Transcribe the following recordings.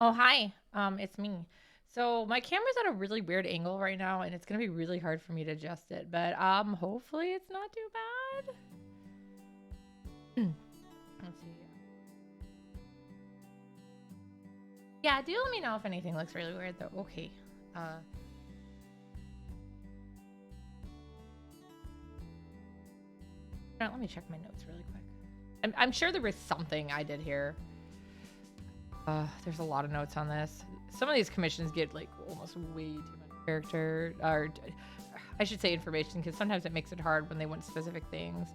Oh, hi. It's me. So my camera's at a really weird angle right now, and it's gonna be really hard for me to adjust it. But hopefully it's not too bad. Let's see. Yeah, do let me know if anything looks really weird, though. Okay. Let me check my notes really quick. I'm sure there was something I did here. There's a lot of notes on this. Some of these commissions get like almost way too much character, or I should say information, because sometimes it makes it hard when they want specific things.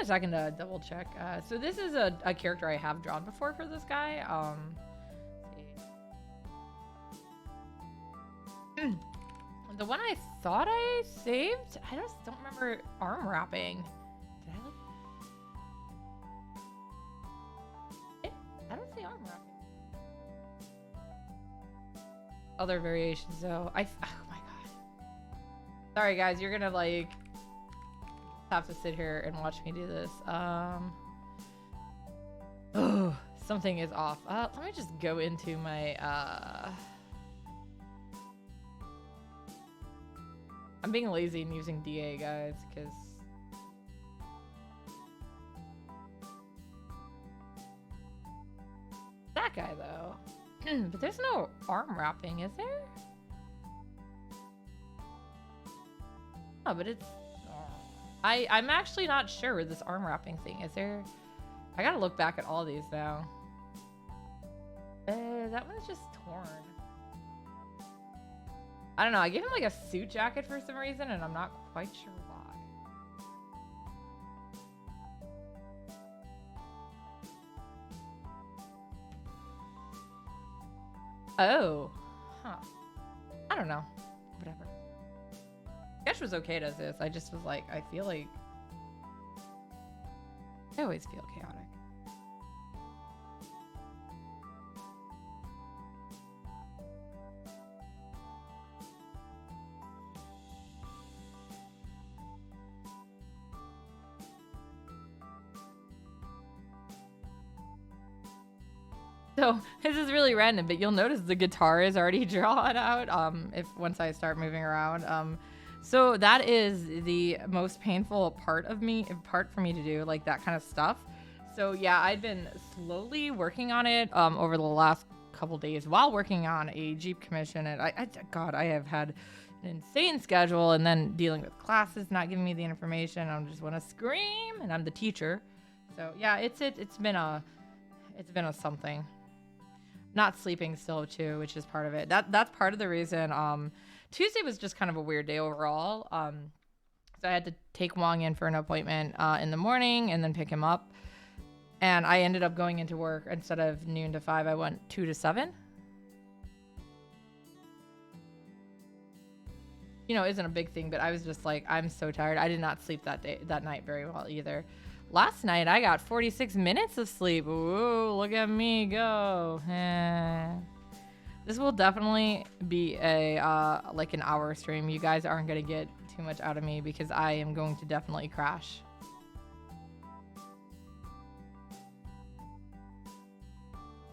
A second to double check. So this is a character I have drawn before for this guy. The one I thought I saved, I just don't remember arm wrapping. Did I look? I don't see arm wrapping. Other variations though. Oh my god. Sorry guys, you're gonna like have to sit here and watch me do this. Oh, something is off. Let me just go into my I'm being lazy and using DA, guys, because that guy though. But there's no arm wrapping, is there? Oh, but it's I'm actually not sure with this arm wrapping thing. Is there? I gotta look back at all these now. That one's just torn. I don't know. I gave him like a suit jacket for some reason, and I'm not quite sure why. Oh. Huh. I don't know. Whatever. Sketch was okay as this. I just was like, I feel like I always feel chaotic. So this is really random, but you'll notice the guitar is already drawn out if once I start moving around. So that is the most painful part for me to do, like that kind of stuff. So yeah, I've been slowly working on it over the last couple days while working on a Jeep commission. And God, I have had an insane schedule, and then dealing with classes not giving me the information. I just want to scream, and I'm the teacher. So yeah, it's been a something. Not sleeping still too, which is part of it. That's part of the reason. Tuesday was just kind of a weird day overall. So I had to take Wong in for an appointment in the morning and then pick him up. And I ended up going into work instead of noon to 5. I went 2 to 7. You know, isn't a big thing, but I was just like, I'm so tired. I did not sleep that night very well either. Last night I got 46 minutes of sleep. Ooh, look at me go. This will definitely be a like an hour stream. You guys aren't gonna get too much out of me because I am going to definitely crash.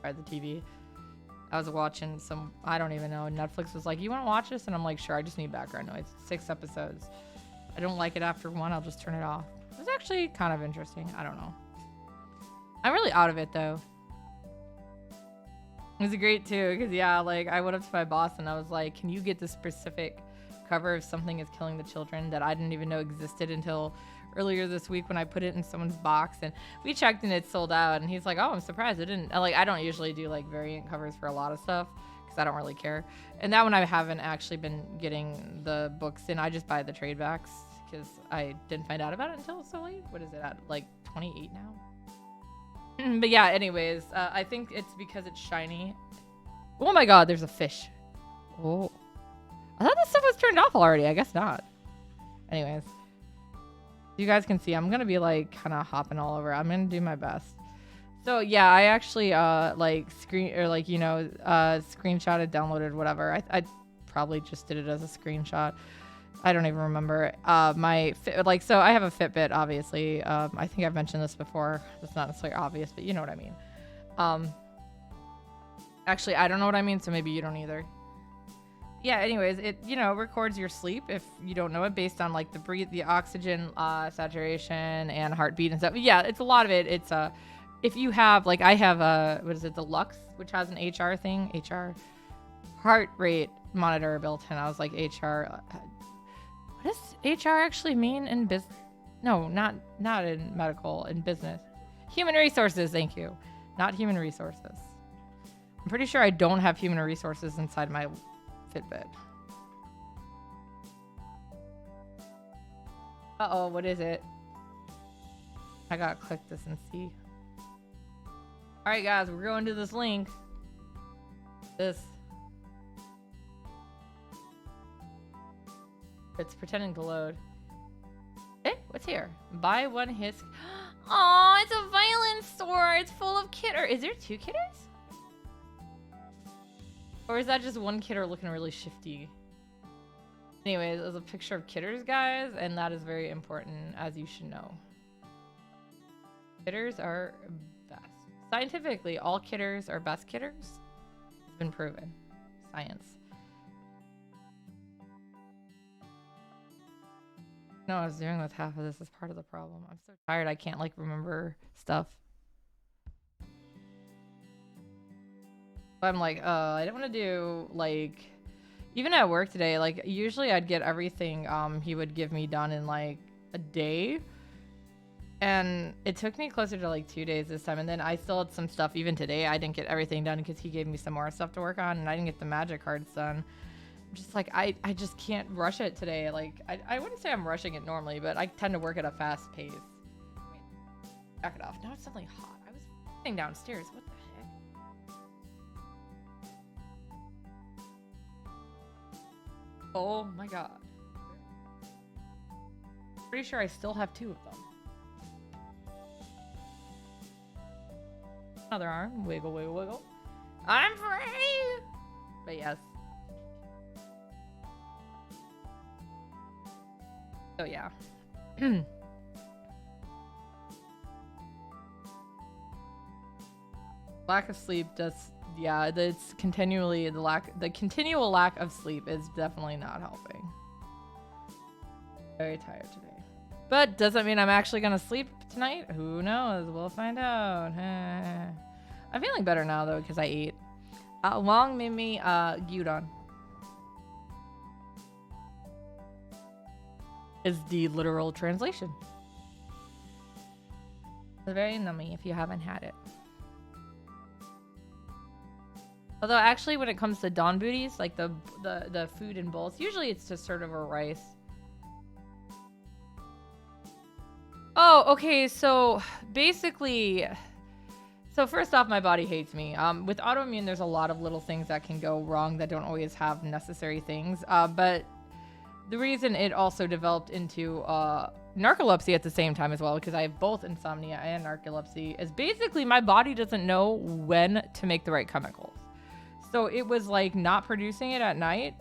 The TV. I was watching some, I don't even know, Netflix was like, you want to watch this? And I'm like, sure, I just need background noise. 6 episodes. I don't like it after 1, I'll just turn it off. It was actually kind of interesting. I don't know. I'm really out of it though. It was great too, because yeah, like I went up to my boss and I was like, can you get the specific cover of Something is Killing the Children that I didn't even know existed until earlier this week when I put it in someone's box, and we checked and it sold out. And he's like, oh, I'm surprised it didn't. Like, I don't usually do like variant covers for a lot of stuff because I don't really care. And that one I haven't actually been getting the books in. I just buy the trade backs because I didn't find out about it until so late. What is it at, like 28 now? But yeah, anyways, I think it's because it's shiny. Oh my god, there's a fish. Oh, I thought this stuff was turned off already. I guess not. Anyways, you guys can see I'm gonna be like kind of hopping all over. I'm gonna do my best. So yeah, I actually like screenshotted, downloaded, whatever. I probably just did it as a screenshot. I don't even remember. So I have a Fitbit, obviously. I think I've mentioned this before. It's not necessarily obvious, but you know what I mean. Actually, I don't know what I mean, so maybe you don't either. Yeah, anyways, it, you know, records your sleep if you don't know it based on like the oxygen saturation and heartbeat and stuff. Yeah, it's a lot of it. It's if you have, like I have what is it, the Lux, which has an HR thing, HR heart rate monitor built in. I was like, HR, what does HR actually mean in business? No, not in medical, in business. Human resources, thank you. Not human resources. I'm pretty sure I don't have human resources inside my Fitbit. Uh-oh, what is it? I gotta click this and see. Alright guys, we're going to this link. It's pretending to load. Hey, what's here? Buy one hisk. Oh, it's a violence store. It's full of kitters. Is there 2 kitters? Or is that just one kidder looking really shifty? Anyways, there's a picture of kitters, guys, and that is very important, as you should know. Kitters are best. Scientifically, all kitters are best kitters. It's been proven. Science. No, I was doing with half of this is part of the problem. I'm so tired I can't like remember stuff. I'm like, I don't want to do like, even at work today, like usually I'd get everything he would give me done in like a day. And it took me closer to like 2 days this time. And then I still had some stuff even today. I didn't get everything done because he gave me some more stuff to work on and I didn't get the magic cards done. I'm just like, I just can't rush it today. Like, I wouldn't say I'm rushing it normally, but I tend to work at a fast pace. Back it off. Now it's suddenly hot. I was sitting downstairs. What the heck? Oh my god. Pretty sure I still have 2 of them. Another arm. Wiggle, wiggle, wiggle. I'm free! But yes. So yeah. Lack of sleep does, yeah, it's continually the continual lack of sleep is definitely not helping. Very tired today. But does that mean I'm actually gonna sleep tonight? Who knows? We'll find out. I'm feeling better now though because I ate. Wang Mimi Gyudon is the literal translation. It's very nummy if you haven't had it. Although actually when it comes to don booties, like the food in bowls, usually it's just sort of a rice. Oh, okay, so basically, so first off, my body hates me. With autoimmune, there's a lot of little things that can go wrong that don't always have necessary things. But the reason it also developed into narcolepsy at the same time as well, because I have both insomnia and narcolepsy, is basically my body doesn't know when to make the right chemicals. So it was like not producing it at night.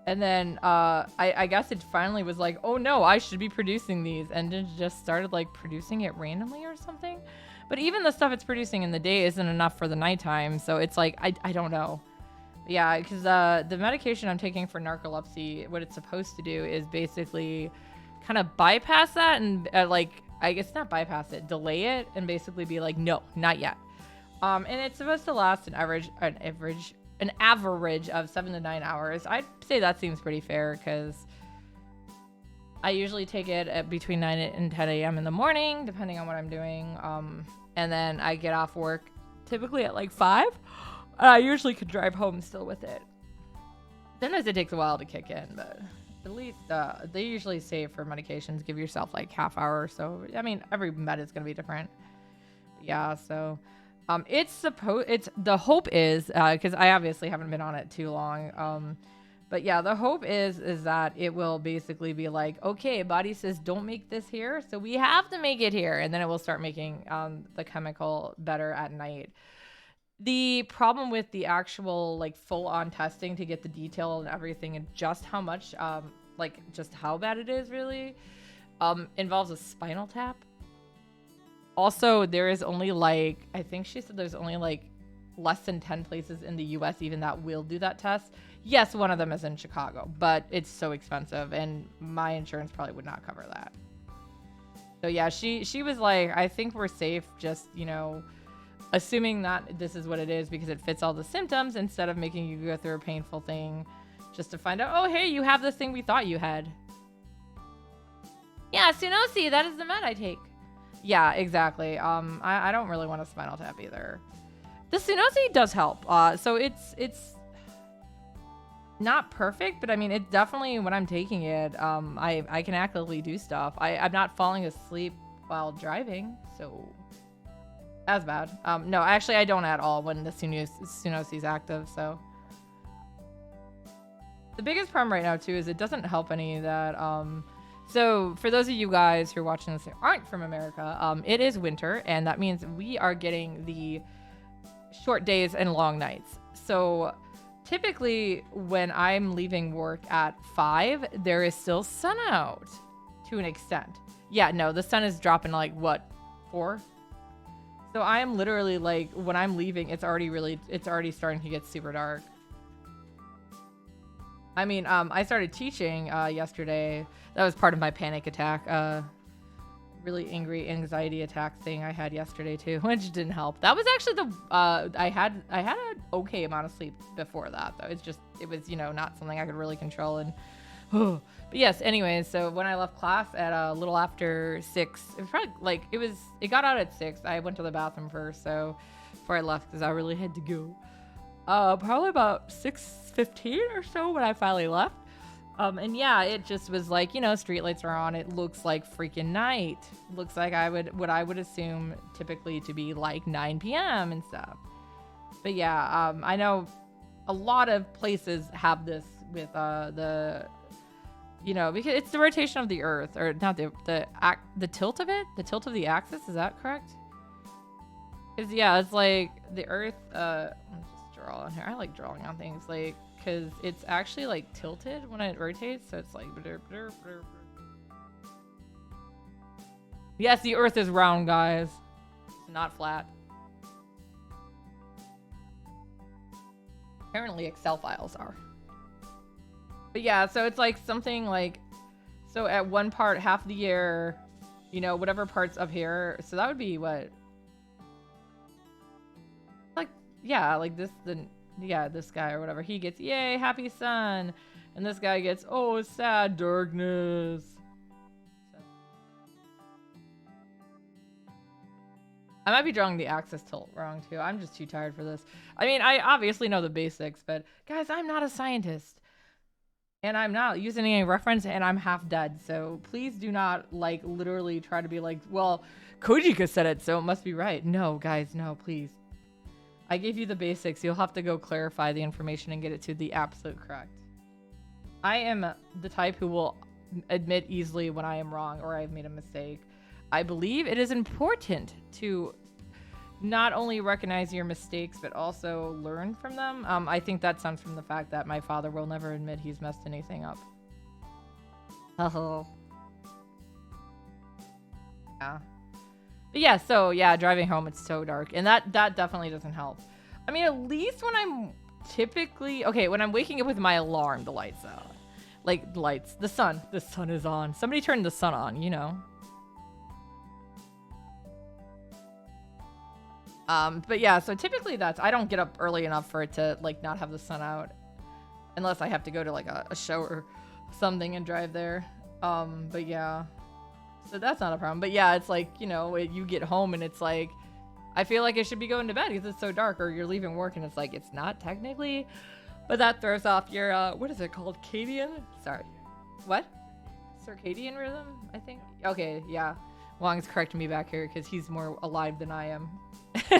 And then I guess it finally was like, oh no, I should be producing these. And it just started like producing it randomly or something. But even the stuff it's producing in the day isn't enough for the nighttime. So it's like, I don't know. Yeah, because the medication I'm taking for narcolepsy, what it's supposed to do is basically kind of bypass that and like, I guess not bypass it, delay it and basically be like, no, not yet. And it's supposed to last an average of 7 to 9 hours. I'd say that seems pretty fair because I usually take it at between 9 and 10 a.m. in the morning, depending on what I'm doing. And then I get off work typically at like 5. I usually could drive home still with it. Sometimes it takes a while to kick in, but at least they usually say for medications, give yourself like half hour or so. I mean, every med is going to be different. Yeah, so... the hope is, because I obviously haven't been on it too long, but yeah, the hope is that it will basically be like, okay, body says don't make this here, so we have to make it here, and then it will start making the chemical better at night. The problem with the actual like full-on testing to get the detail and everything and just how much, like just how bad it is really, involves a spinal tap. Also, there is only like, I think she said there's only like less than 10 places in the US even that will do that test. Yes, one of them is in Chicago, but it's so expensive and my insurance probably would not cover that. So yeah, she was like, I think we're safe just, you know, assuming that this is what it is because it fits all the symptoms instead of making you go through a painful thing just to find out, oh, hey, you have this thing we thought you had. Yeah, Sunosi, that is the med I take. Yeah, exactly. I don't really want a spinal tap either. The Sunosi does help. So it's not perfect, but I mean, it definitely, when I'm taking it, I can actively do stuff. I'm not falling asleep while driving, so that's bad. No, actually, I don't at all when the Sunosi's active, so. The biggest problem right now, too, is it doesn't help any that, so for those of you guys who are watching this who aren't from America, it is winter, and that means we are getting the short days and long nights. So typically when I'm leaving work at 5, there is still sun out to an extent. Yeah, no, the sun is dropping like what, 4? So I am literally like, when I'm leaving, it's already starting to get super dark. I mean, I started teaching yesterday. That was part of my panic attack, really angry anxiety attack thing I had yesterday too, which didn't help. That was actually I had an okay amount of sleep before that though. It was, you know, not something I could really control. And but yes, anyways, so when I left class at a little after 6, it was probably like, it got out at 6. I went to the bathroom first, so before I left, because I really had to go. Probably about 6:15 or so when I finally left. And yeah, it just was like, you know, streetlights are on. It looks like freaking night. It looks like what I would assume typically to be like 9 p.m. and stuff. But yeah, I know a lot of places have this with the, you know, because it's the rotation of the Earth, or not the tilt of it, the tilt of the axis. Is that correct? Because yeah, it's like the Earth. Let's just draw on here. I like drawing on things, like, because it's actually like tilted when it rotates, so it's like. Yes, the Earth is round, guys. It's not flat. Apparently, Excel files are. But yeah, so it's like something like, so at one part, half the year, you know, whatever parts up here. So that would be what? Like yeah, like this guy or whatever, he gets yay happy sun, and this guy gets oh sad darkness. I might be drawing the axis tilt wrong too. I'm just too tired for this. I mean, I obviously know the basics, but guys, I'm not a scientist. And I'm not using any reference, and I'm half dead. So please do not, like, literally try to be like, well, Kojika said it, so it must be right. No, guys, no, please. I gave you the basics. You'll have to go clarify the information and get it to the absolute correct. I am the type who will admit easily when I am wrong or I've made a mistake. I believe it is important to not only recognize your mistakes, but also learn from them. I think that stems from the fact that my father will never admit he's messed anything up. Oh. Yeah. But yeah, so yeah, driving home, it's so dark. And that definitely doesn't help. I mean, at least when I'm typically... Okay, when I'm waking up with my alarm, the lights out. Like, lights. The sun. The sun is on. Somebody turned the sun on, you know. But yeah, so typically I don't get up early enough for it to, like, not have the sun out. Unless I have to go to, like, a show or something and drive there. But yeah. So that's not a problem. But yeah, it's like, you know, you get home and it's like, I feel like I should be going to bed because it's so dark, or you're leaving work and it's like, it's not technically. But that throws off your, what is it called? Circadian? Sorry. What? Circadian rhythm, I think? Okay, yeah. Wong's correcting me back here because he's more alive than I am.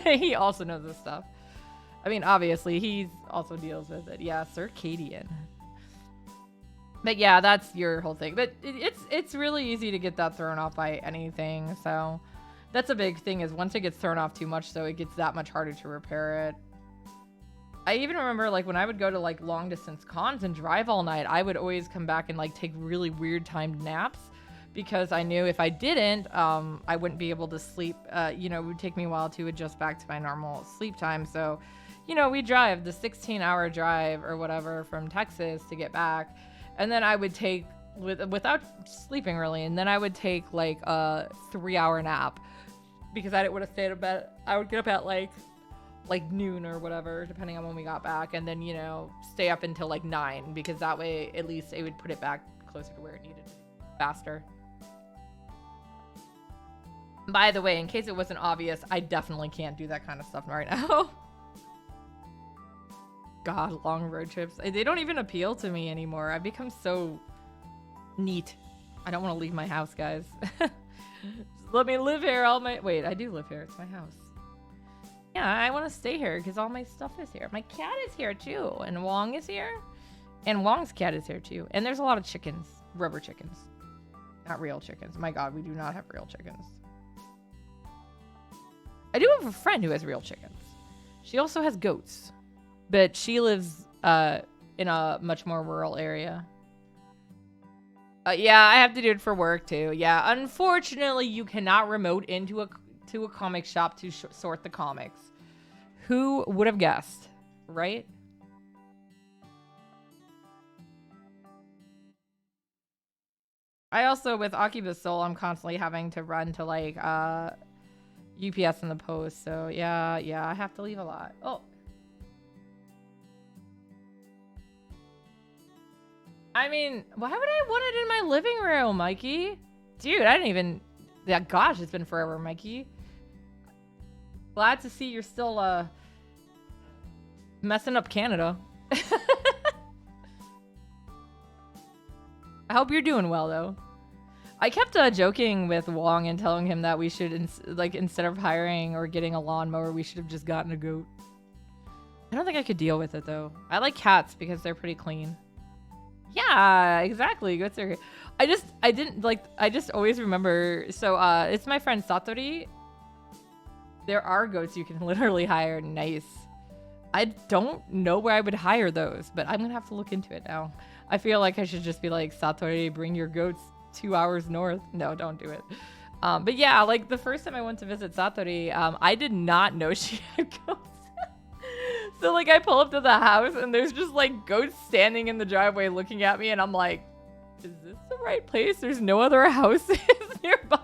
He also knows this stuff. I mean, obviously, he also deals with it. Yeah, circadian. But yeah, that's your whole thing. But it's really easy to get that thrown off by anything. So that's a big thing, is once it gets thrown off too much, so it gets that much harder to repair it. I even remember, like, when I would go to, like, long distance cons and drive all night, I would always come back and, like, take really weird timed naps. Because I knew if I didn't, I wouldn't be able to sleep. You know, it would take me a while to adjust back to my normal sleep time. So, you know, we drive the 16-hour drive or whatever from Texas to get back. And then I would take, without sleeping really, and then I would take like a 3-hour nap. Because I didn't want to stay to bed. I would get up at like noon or whatever, depending on when we got back. And then, you know, stay up until like 9. Because that way, at least it would put it back closer to where it needed to be faster. By the way, in case it wasn't obvious, I definitely can't do that kind of stuff right now. God, long road trips. They don't even appeal to me anymore. I've become so neat. I don't want to leave my house, guys. Just let me live here all my... Wait, I do live here. It's my house. Yeah, I want to stay here because all my stuff is here. My cat is here too. And Wong is here. And Wong's cat is here too. And there's a lot of chickens. Rubber chickens. Not real chickens. My God, we do not have real chickens. I do have a friend who has real chickens. She also has goats. But she lives in a much more rural area. Yeah, I have to do it for work too. Yeah, unfortunately, you cannot remote into a comic shop to sort the comics. Who would have guessed, right? I also, with Akiba's Soul, I'm constantly having to run to like UPS in the post, so yeah, I have to leave a lot. Oh. I mean, why would I want it in my living room, Mikey? Dude, I didn't even... Yeah, gosh, it's been forever, Mikey. Glad to see you're still, messing up Canada. I hope you're doing well, though. I kept joking with Wong and telling him that we should, instead of hiring or getting a lawnmower, we should have just gotten a goat. I don't think I could deal with it, though. I like cats because they're pretty clean. Yeah, exactly. Goats are great. I just always remember. So, it's my friend Satori. There are goats you can literally hire. Nice. I don't know where I would hire those, but I'm gonna have to look into it now. I feel like I should just be like, Satori, bring your goats 2 hours north. No, don't do it. But yeah, like the first time I went to visit Satori, I did not know she had goats. So like I pull up to the house and there's just like goats standing in the driveway looking at me, and I'm like, is this the right place? There's no other houses nearby.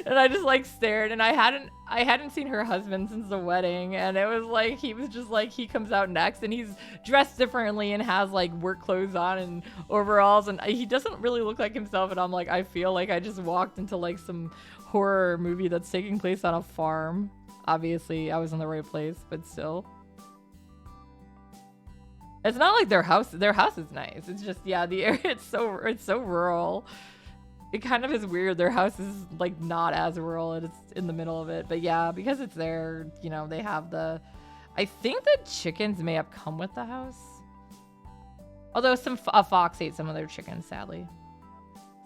And And I just like stared, and I hadn't seen her husband since the wedding, and it was like he was just like, he comes out next and he's dressed differently and has like work clothes on and overalls, and he doesn't really look like himself, and I'm like, I feel like I just walked into like some horror movie that's taking place on a farm. Obviously I was in the right place, but still. It's not like their house is nice. It's just, yeah, the area, it's so rural. It kind of is weird. Their house is like not as rural, and it's in the middle of it. But yeah, because it's there, you know, they have the, I think the chickens may have come with the house. Although a fox ate some of their chickens, sadly.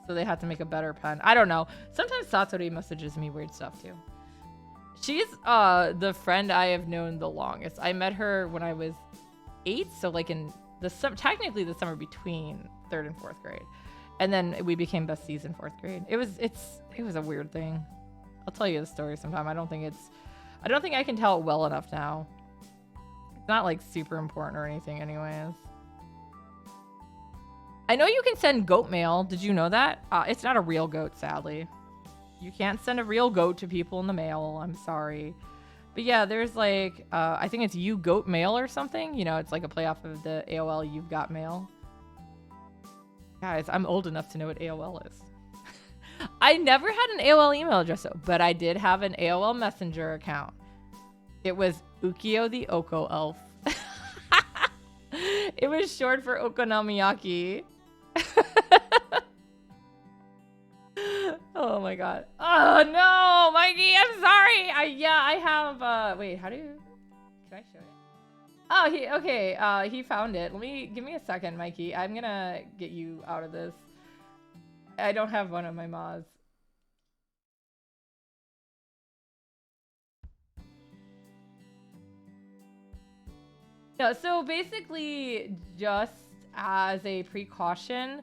So they had to make a better pen. I don't know. Sometimes Satori messages me weird stuff too. She's the friend I have known the longest. I met her when I was 8, so like in the technically the summer between 3rd and 4th grade. And then we became besties in 4th grade. It was a weird thing. I'll tell you the story sometime. I don't think I can tell it well enough now. It's not like super important or anything anyways. I know you can send goat mail. Did you know that? It's not a real goat, sadly. You can't send a real goat to people in the mail. I'm sorry. But yeah, there's like, I think it's You Goat Mail or something. You know, it's like a play off of the AOL You've Got Mail. Guys, I'm old enough to know what AOL is. I never had an AOL email address though, but I did have an AOL Messenger account. It was Ukio the Oko Elf. It was short for Okonomiyaki. Oh my god. Oh no, Mikey, I'm sorry. I have wait, how do you, can I show it? Oh, he found it. Give me a second, Mikey. I'm gonna get you out of this. I don't have one of my Ma's. No, so basically, just as a precaution,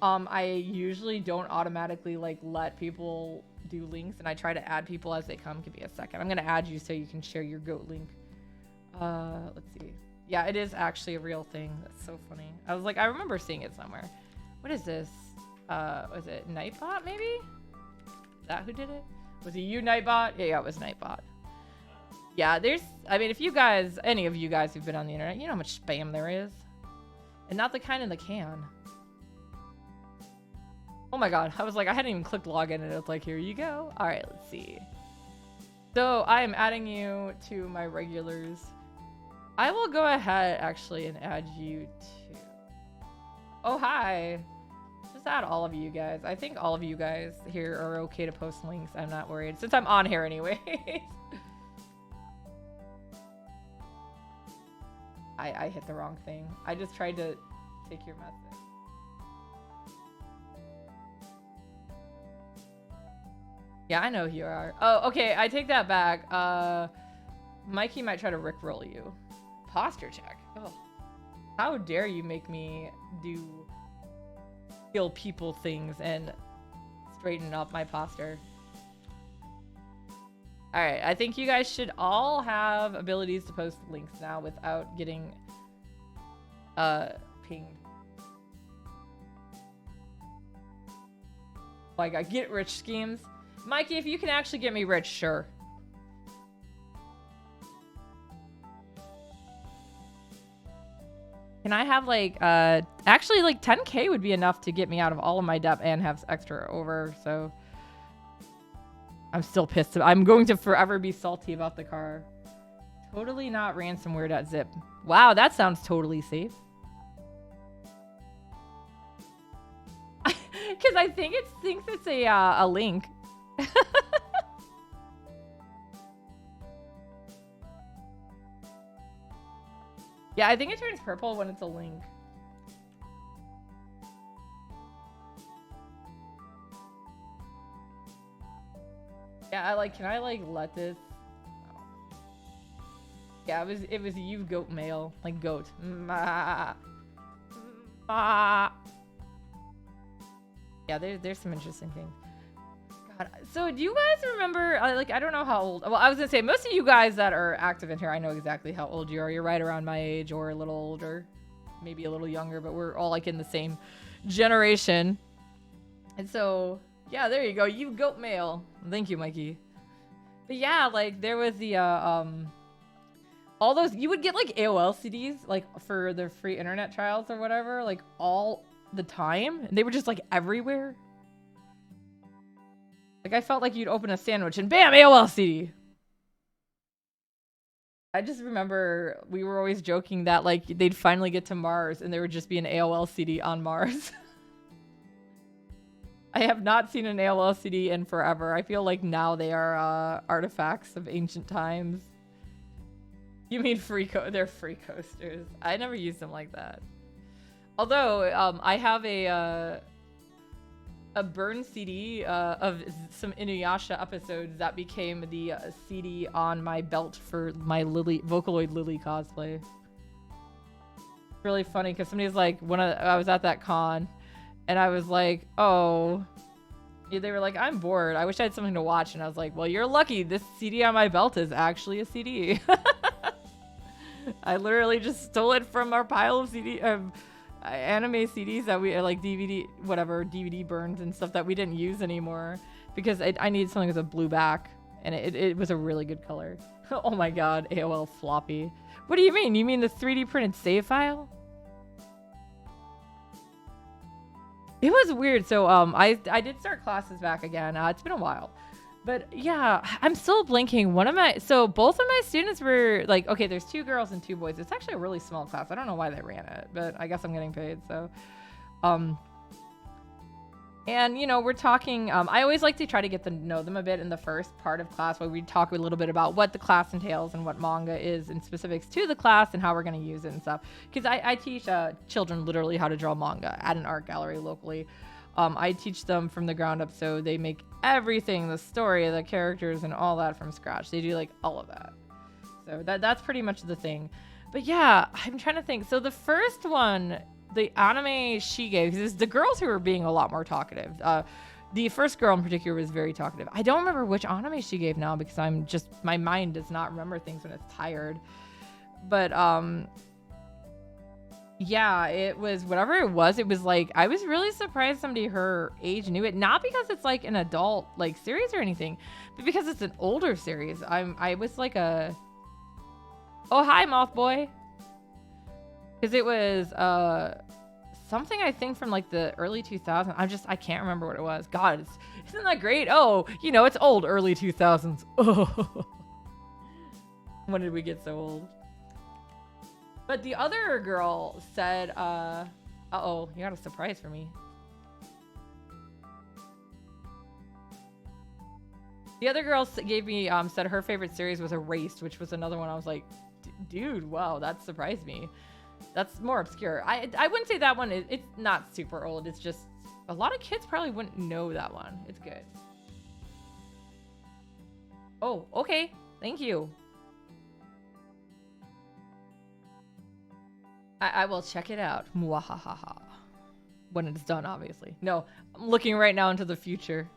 I usually don't automatically like let people do links, and I try to add people as they come. Give me a second. I'm gonna add you so you can share your goat link. Let's see. Yeah, it is actually a real thing. That's so funny. I was like, I remember seeing it somewhere. What is this? Was it Nightbot maybe? Is that who did it? Was it you, Nightbot? Yeah, it was Nightbot. Yeah, I mean, if you guys, any of you guys who've been on the internet, you know how much spam there is. And not the kind in the can. Oh my god, I was like, I hadn't even clicked login and it's like, here you go. All right, let's see. So I'm adding you to my regulars. I will go ahead actually and add you to, oh hi. Just add all of you guys. I think all of you guys here are okay to post links. I'm not worried since I'm on here anyway. I hit the wrong thing. I just tried to take your message. Yeah, I know who you are. Oh, okay, I take that back. Mikey might try to rickroll you. Posture check. Oh, how dare you make me do kill people things and straighten up my posture. All right, I think you guys should all have abilities to post links now without getting pinged. Oh, I got get rich schemes. Mikey, if you can actually get me rich, sure. Can I have like, actually like 10K would be enough to get me out of all of my debt and have extra over, so. I'm still pissed. I'm going to forever be salty about the car. Totally not ransomware.zip. Wow, that sounds totally safe. Because I think it thinks it's a link. Yeah, I think it turns purple when it's a link. Yeah, can I like let this? Oh. Yeah, it was you goat mail, like goat. Yeah, there's some interesting things. God, so do you guys remember? I don't know how old. Well, I was gonna say most of you guys that are active in here, I know exactly how old you are. You're right around my age, or a little older, maybe a little younger, but we're all like in the same generation. And so Yeah, there you go. You goat mail. Thank you, Mikey. But yeah, like there was the all those, you would get like AOL CDs like for the free internet trials or whatever, like all the time, and they were just like everywhere. Like I felt like you'd open a sandwich and bam, AOL CD. I just remember we were always joking that like they'd finally get to Mars and there would just be an AOL CD on Mars. I have not seen an AOL CD in forever. I feel like now they are artifacts of ancient times. You mean they're free coasters. I never used them like that. Although I have a burned CD of some Inuyasha episodes that became the CD on my belt for my Vocaloid Lily cosplay. Really funny because somebody's like, I was at that con and I was like, oh, yeah, they were like, I'm bored. I wish I had something to watch. And I was like, well, you're lucky. This CD on my belt is actually a CD. I literally just stole it from our pile of anime CDs that we like DVD burns and stuff that we didn't use anymore because I needed something with a blue back and it was a really good color. Oh my god, AOL floppy. What do you mean? You mean the 3D printed save file? It was weird. So I did start classes back again. It's been a while. But yeah, I'm still blinking. Both of my students were like, okay, there's 2 girls and 2 boys. It's actually a really small class. I don't know why they ran it, but I guess I'm getting paid. So, and you know, we're talking, I always like to try to get to know them a bit in the first part of class where we talk a little bit about what the class entails and what manga is and specifics to the class and how we're going to use it and stuff. Because I teach children literally how to draw manga at an art gallery locally. I teach them from the ground up, so they make everything, the story, the characters, and all that from scratch. They do like all of that. So that's pretty much the thing. But yeah, I'm trying to think. So the first one, the anime she gave, is the girls who were being a lot more talkative. The first girl in particular was very talkative. I don't remember which anime she gave now because my mind does not remember things when it's tired. But yeah, it was whatever it was. It was like, I was really surprised somebody her age knew it. Not because it's like an adult like series or anything, but because it's an older series. I was like oh, hi, Moth Boy. Because it was something I think from like the early 2000s. I can't remember what it was. God, isn't that great? Oh, you know, it's old, early 2000s. Oh. When did we get so old? But the other girl said, uh-oh, you got a surprise for me. The other girl gave me, said her favorite series was Erased, which was another one. I was like, dude, wow, that surprised me. That's more obscure. I wouldn't say that one it's not super old. It's just a lot of kids probably wouldn't know that one. It's good. Oh, okay. Thank you. I will check it out. Mwahaha. When it's done, obviously. No, I'm looking right now into the future.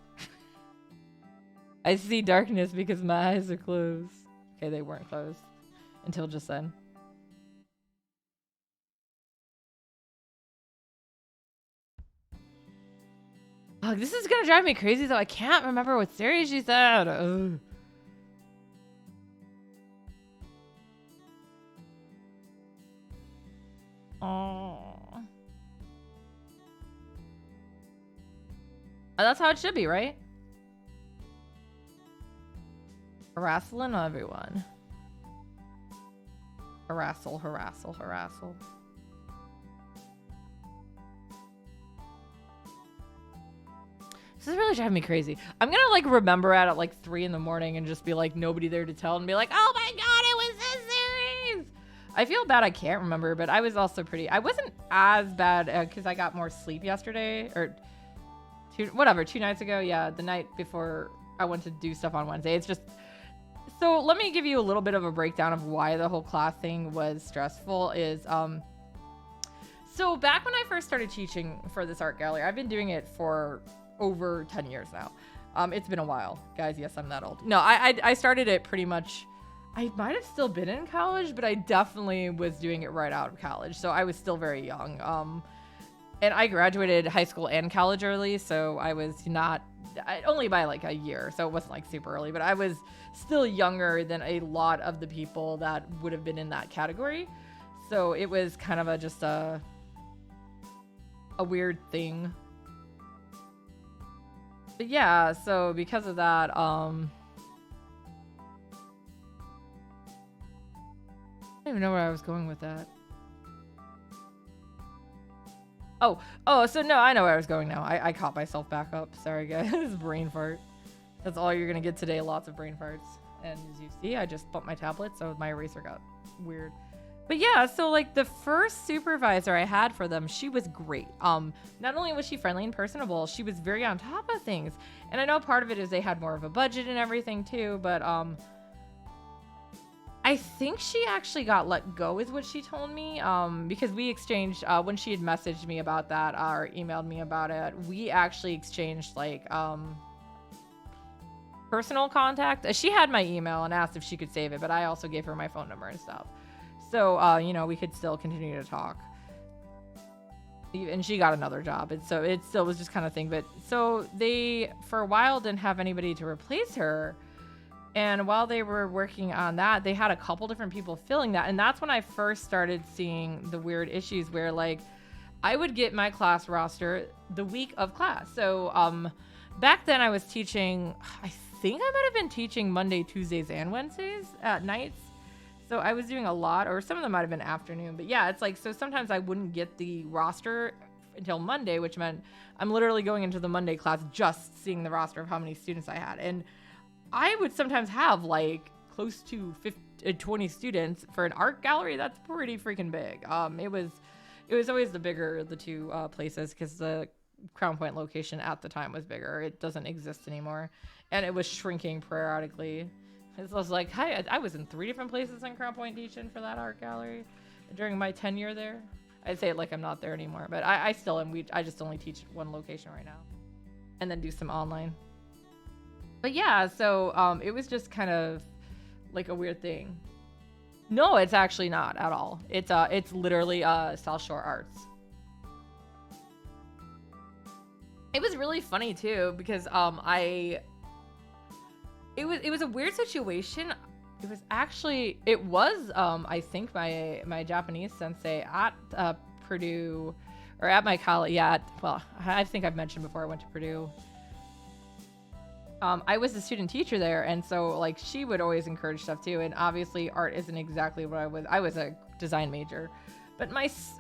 I see darkness because my eyes are closed. Okay, they weren't closed until just then. Oh, this is gonna drive me crazy though. I can't remember what series she said. Ugh. Oh. That's how it should be, right? Harassing everyone. Harassal, harassal, harassal. This is really driving me crazy. I'm gonna like remember at like 3 in the morning and just be like nobody there to tell and be like, oh my god, it was this series. I feel bad I can't remember, but I was also I wasn't as bad because I got more sleep yesterday or 2 nights ago. Yeah, the night before I went to do stuff on Wednesday. It's just, so let me give you a little bit of a breakdown of why the whole class thing was stressful is, so back when I first started teaching for this art gallery, I've been doing it for over 10 years now. It's been a while, guys. Yes, I'm that old. No, I started it pretty much, I might have still been in college, but I definitely was doing it right out of college. So I was still very young. And I graduated high school and college early, so I was only by like a year, so it wasn't like super early, but I was still younger than a lot of the people that would have been in that category. So it was kind of just a weird thing. But yeah, so because of that, I don't even know where I was going with that. So no, I know where I was going now. I caught myself back up. Sorry, guys. Brain fart. That's all you're going to get today. Lots of brain farts. And as you see, I just bumped my tablet, so my eraser got weird. But yeah, so like the first supervisor I had for them, she was great. Not only was she friendly and personable, she was very on top of things. And I know part of it is they had more of a budget and everything too, but I think she actually got let go is what she told me, because we exchanged, when she had messaged me about that or emailed me about it, we actually exchanged like personal contact. She had my email and asked if she could save it, but I also gave her my phone number and stuff. So, we could still continue to talk. And she got another job, and so it still was just kind of thing. But so they, for a while, didn't have anybody to replace her. And while they were working on that, they had a couple different people filling that. And that's when I first started seeing the weird issues where, like, I would get my class roster the week of class. So back then I was teaching, I think I might have been teaching Monday, Tuesdays, and Wednesdays at nights. So I was doing a lot, or some of them might have been afternoon. But yeah, it's like, so sometimes I wouldn't get the roster until Monday, which meant I'm literally going into the Monday class just seeing the roster of how many students I had. And I would sometimes have like close to 20 students for an art gallery. That's pretty freaking big. It was always the bigger of the two places, because the Crown Point location at the time was bigger. It doesn't exist anymore, and it was shrinking periodically. It was like, hi, I was in 3 different places in Crown Point teaching for that art gallery during my tenure there. I'd say it like I'm not there anymore, but I still am. I just only teach one location right now, and then do some online. But yeah, so it was just kind of like a weird thing. No, it's actually not at all. It's literally South Shore Arts. It was really funny too, because it was a weird situation. It was I think my Japanese sensei at Purdue, or at my college. Yeah, well, I think I've mentioned before I went to Purdue. I was a student teacher there, and so like she would always encourage stuff too. And obviously art isn't exactly what I was. I was a design major, but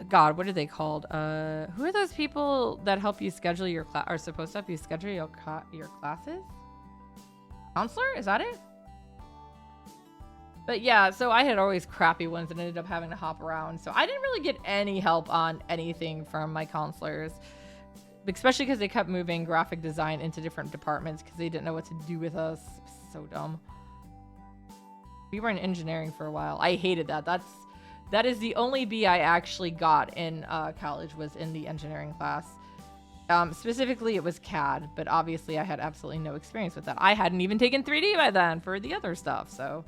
God, what are they called? Who are those people that help you schedule your class? Are supposed to help you schedule your classes? Counselor? Is that it? But yeah, so I had always crappy ones and ended up having to hop around. So I didn't really get any help on anything from my counselors, especially because they kept moving graphic design into different departments because they didn't know what to do with us. So dumb. We were in engineering for a while. I hated that. That is the only B I actually got in college, was in the engineering class. Specifically, it was CAD, but obviously I had absolutely no experience with that. I hadn't even taken 3D by then for the other stuff. So,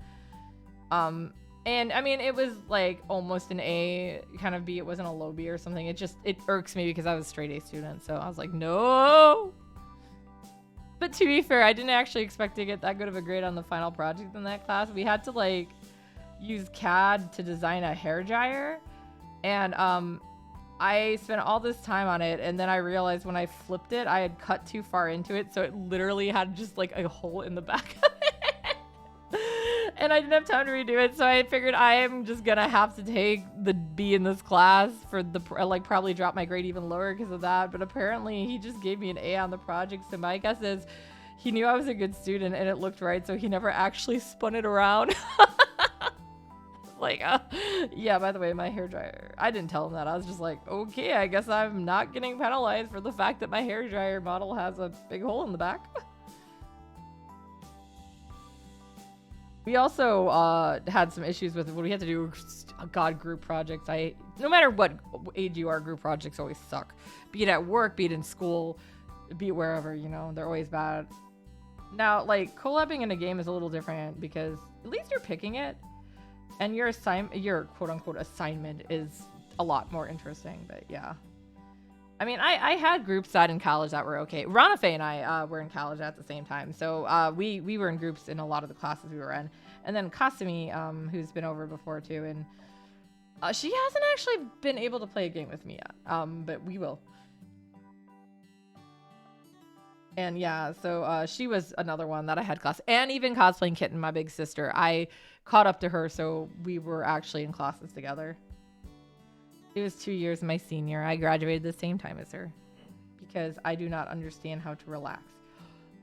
and I mean, it was like almost an A kind of B. It wasn't a low B or something. It irks me because I was a straight A student. So I was like, no. But to be fair, I didn't actually expect to get that good of a grade on the final project in that class. We had to like use CAD to design a hairdryer, and I spent all this time on it, and then I realized when I flipped it, I had cut too far into it, so it literally had just like a hole in the back of it. And I didn't have time to redo it, so I figured I am just gonna have to take the B in this class for the probably drop my grade even lower because of that. But apparently he just gave me an A on the project, so my guess is he knew I was a good student and it looked right, so he never actually spun it around. Like, yeah, by the way, my hairdryer, I didn't tell him that. I was just like, okay, I guess I'm not getting penalized for the fact that my hairdryer model has a big hole in the back. We also had some issues with what we had to do. Group projects. No matter what age you are, group projects always suck. Be it at work, be it in school, be it wherever, they're always bad. Now, like, collabing in a game is a little different because at least you're picking it. And your quote-unquote assignment is a lot more interesting, but yeah. I mean, I had groups that in college that were okay. Ranafe and I were in college at the same time. So we were in groups in a lot of the classes we were in. And then Kasumi, who's been over before too, and she hasn't actually been able to play a game with me yet, but we will. And yeah, so she was another one that I had class. And even cosplaying Kitten, my big sister, I caught up to her, so we were actually in classes together. She was 2 years my senior. I graduated the same time as her because I do not understand how to relax.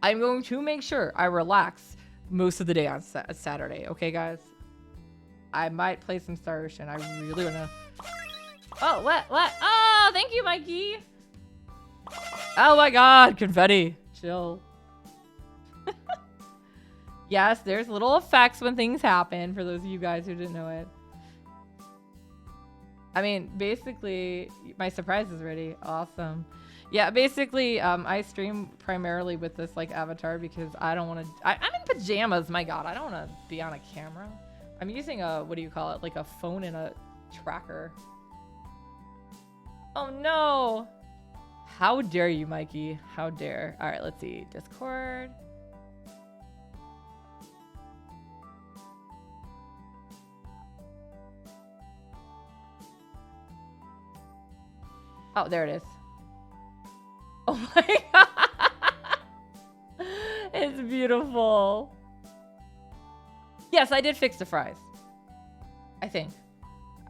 I'm going to make sure I relax most of the day on Saturday. Okay, guys? I might play some Star Ocean. I really want to... Oh, what? Oh, thank you, Mikey. Oh my god, confetti. Chill. Yes, there's little effects when things happen, for those of you guys who didn't know it. I mean, basically, my surprise is ready. Awesome. Yeah, basically, I stream primarily with this, like, avatar because I don't want to... I'm in pajamas, my god. I don't want to be on a camera. I'm using a, what do you call it? Like a phone and a tracker. Oh, no. How dare you, Mikey? How dare. All right, let's see. Discord. Oh, there it is. Oh my god. It's beautiful. Yes, I did fix the fries. I think.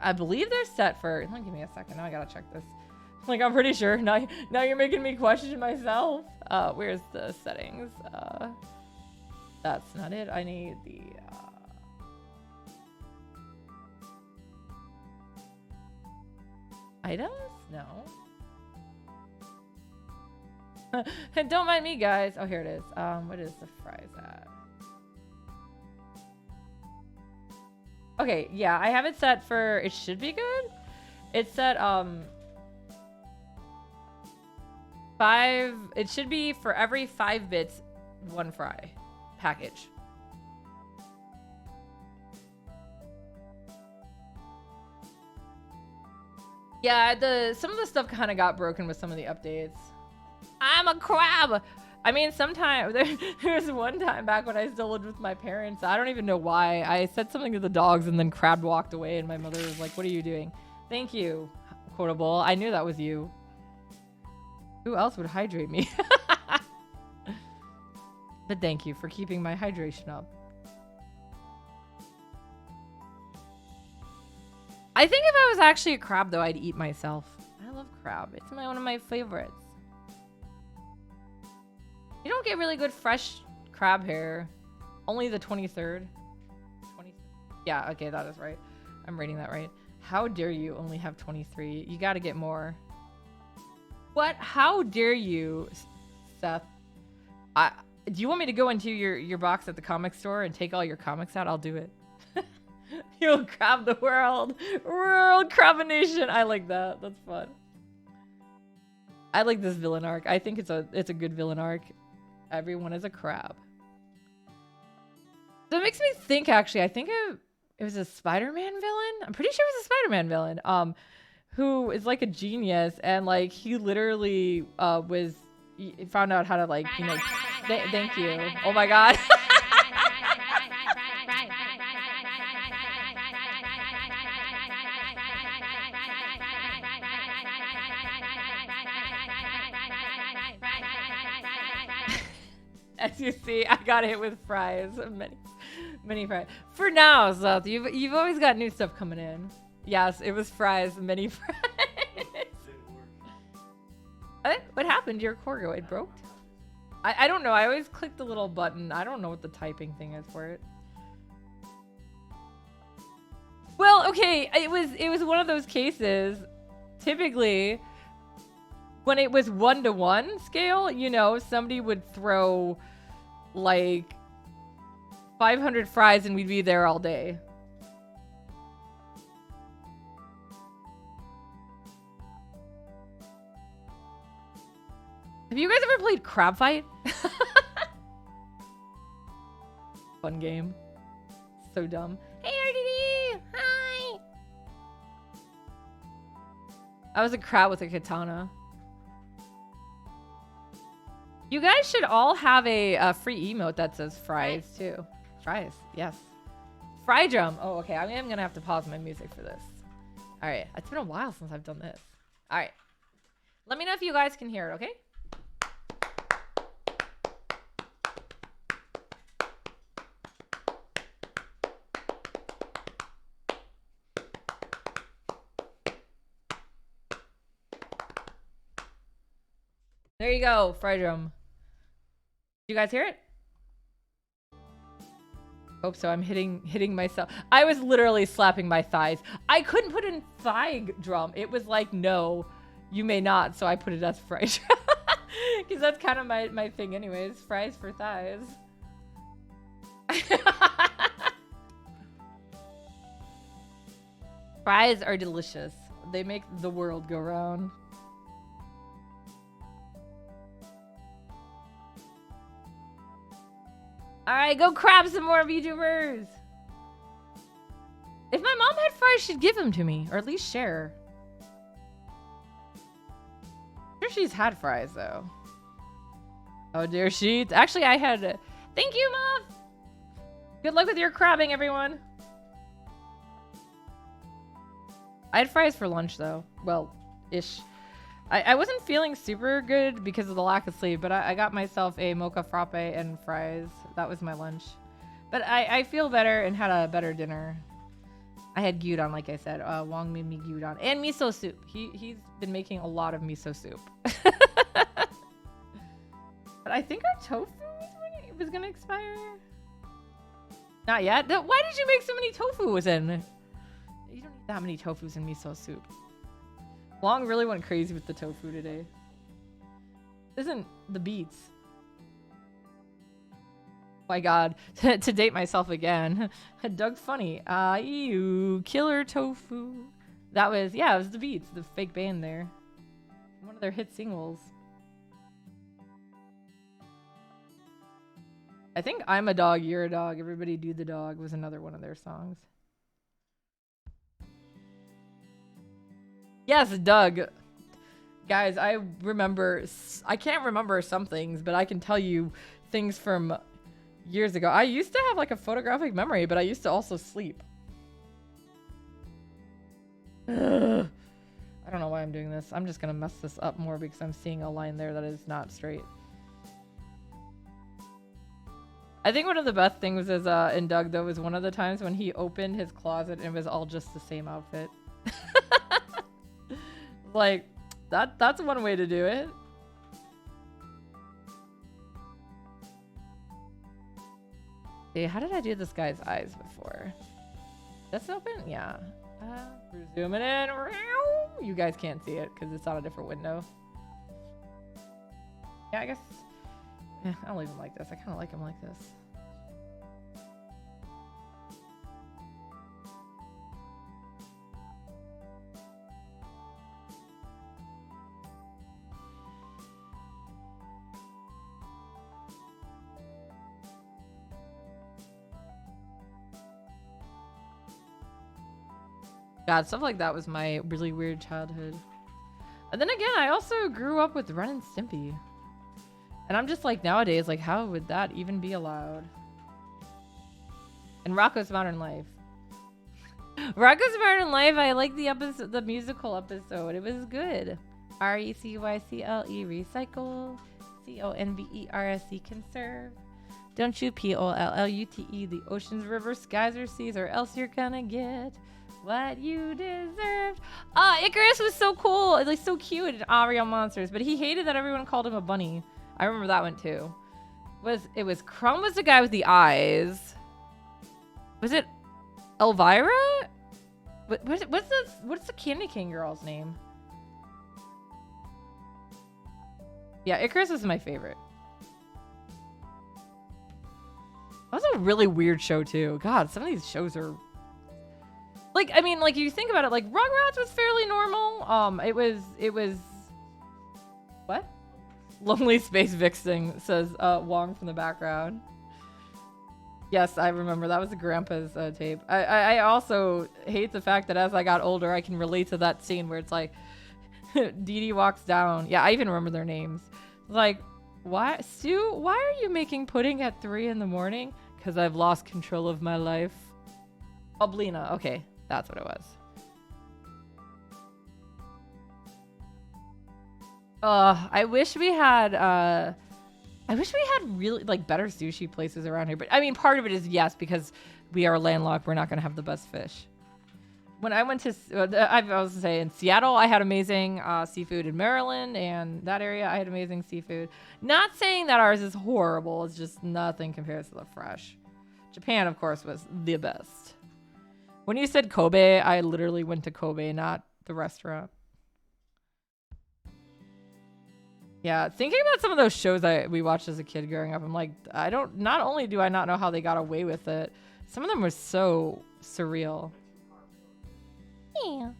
I believe they're set for... Give me a second. Now I gotta check this. Like, I'm pretty sure. Now you're making me question myself. Where's the settings? That's not it. I need the... Items? No. Don't mind me, guys. Oh, here it is. What is the fries at? Okay, yeah, I have it set for... It should be good. It's set, 5... It should be for every 5 bits, 1 fry package. Yeah, some of the stuff kind of got broken with some of the updates. I'm a crab! I mean, sometimes... There was one time back when I still lived with my parents. I don't even know why. I said something to the dogs and then Crab walked away and my mother was like, what are you doing? Thank you, Quotable. I knew that was you. Who else would hydrate me? But thank you for keeping my hydration up. I think if I was actually a crab, though, I'd eat myself. I love crab. It's one of my favorites. You don't get really good fresh crab hair. Only the 23rd. 20. Yeah, okay, that is right. I'm reading that right. How dare you only have 23? You gotta get more. What? How dare you, Seth? Do you want me to go into your box at the comic store and take all your comics out? I'll do it. You'll crab the world. World crabination. I like that. That's fun. I like this villain arc. I think it's a good villain arc. Everyone is a crab. So it makes me think, actually, I think it was a Spider-Man villain. I'm pretty sure it was a Spider-Man villain. Who is like a genius, and like he literally found out how to, like, you know, thank you. Oh my god. As you see, I got hit with fries. Many fries. For now, Seth, you've always got new stuff coming in. Yes, it was fries. Many fries. What happened to your Corgo? It broke? I don't know. I always click the little button. I don't know what the typing thing is for it. Well, okay. It was one of those cases. Typically, when it was 1-to-1 scale, you know, somebody would throw like 500 fries and we'd be there all day. Have you guys ever played Crab Fight? Fun game. So dumb. Hey, RDD! Hi! I was a crab with a katana. You guys should all have a free emote that says fries too. Fries, yes. Fry drum. Oh, okay. I am gonna have to pause my music for this. All right. It's been a while since I've done this. All right. Let me know if you guys can hear it, okay? There you go, fry drum. You guys hear it? Hope so. I'm hitting myself. I was literally slapping my thighs. I couldn't put in thigh drum. It was like, no, you may not. So I put it as fry drum. Because that's kind of my thing anyways. Fries for thighs. Fries are delicious. They make the world go round. Alright, go crab some more VTubers! If my mom had fries, she'd give them to me. Or at least share. I'm sure she's had fries, though. Oh, dear sheets. Actually, I had... Thank you, Mom! Good luck with your crabbing, everyone! I had fries for lunch, though. Well, ish. I wasn't feeling super good because of the lack of sleep, but I got myself a mocha frappe and fries. That was my lunch. But I feel better and had a better dinner. I had gyudon, like I said. Wong made me gyudon. And miso soup. He's been making a lot of miso soup. But I think our tofu was going to expire. Not yet? Why did you make so many tofus in? You don't need that many tofus in miso soup. Wong really went crazy with the tofu today. Isn't the beets? My god. To date myself again. Doug Funny. Ew. Killer tofu. That was, yeah, it was the Beats, the fake band there. One of their hit singles. I think I'm a Dog, You're a Dog, Everybody Do the Dog was another one of their songs. Yes, Doug. Guys, I can't remember some things, but I can tell you things from years ago. I used to have like a photographic memory, but I used to also sleep. Ugh. I don't know why I'm doing this. I'm just gonna mess this up more because I'm seeing a line there that is not straight. I think one of the best things is in Doug though was one of the times when he opened his closet and it was all just the same outfit. Like that's one way to do it. Hey, how did I do this guy's eyes before? That's open? Yeah. We're zooming in. You guys can't see it because it's on a different window. Yeah, I guess. Yeah, I don't leave him like this. I kind of like him like this. God, stuff like that was my really weird childhood. And then again, I also grew up with Ren and Stimpy. And I'm just like, nowadays, like, how would that even be allowed? And Rocko's Modern Life. Rocko's Modern Life, I like the episode, the musical episode. It was good. R-E-C-Y-C-L-E, recycle. C-O-N-V-E-R-S-E, conserve. Don't you P-O-L-L-U-T-E, the oceans, rivers, skies, or seas, or else you're gonna get what you deserved. Icarus was so cool. Like, so cute in Real Monsters, but he hated that everyone called him a bunny. I remember that one too. It was Crumb was the guy with the eyes. Was it Elvira? What's the Candy King girl's name? Yeah, Icarus is my favorite. That was a really weird show too. God, some of these shows are like, I mean, like you think about it, like Rugrats was fairly normal. It was what? Lonely Space Vixen, says Wong from the background. Yes, I remember. That was the Grandpa's tape. I also hate the fact that as I got older, I can relate to that scene where it's like, Dee Dee walks down. Yeah, I even remember their names. Like, Why, Stu? Why are you making pudding at 3 in the morning? Because I've lost control of my life. Oblina. Okay, that's what it was. I wish we had really like better sushi places around here. But I mean, part of it is yes, because we are landlocked. We're not gonna have the best fish. When I went to, I was gonna say in Seattle, I had amazing seafood. In Maryland and that area, I had amazing seafood. Not saying that ours is horrible. It's just nothing compares to the fresh. Japan, of course, was the best. When you said Kobe, I literally went to Kobe, not the restaurant. Yeah, thinking about some of those shows we watched as a kid growing up, I'm like, not only do I not know how they got away with it, some of them were so surreal. Yeah.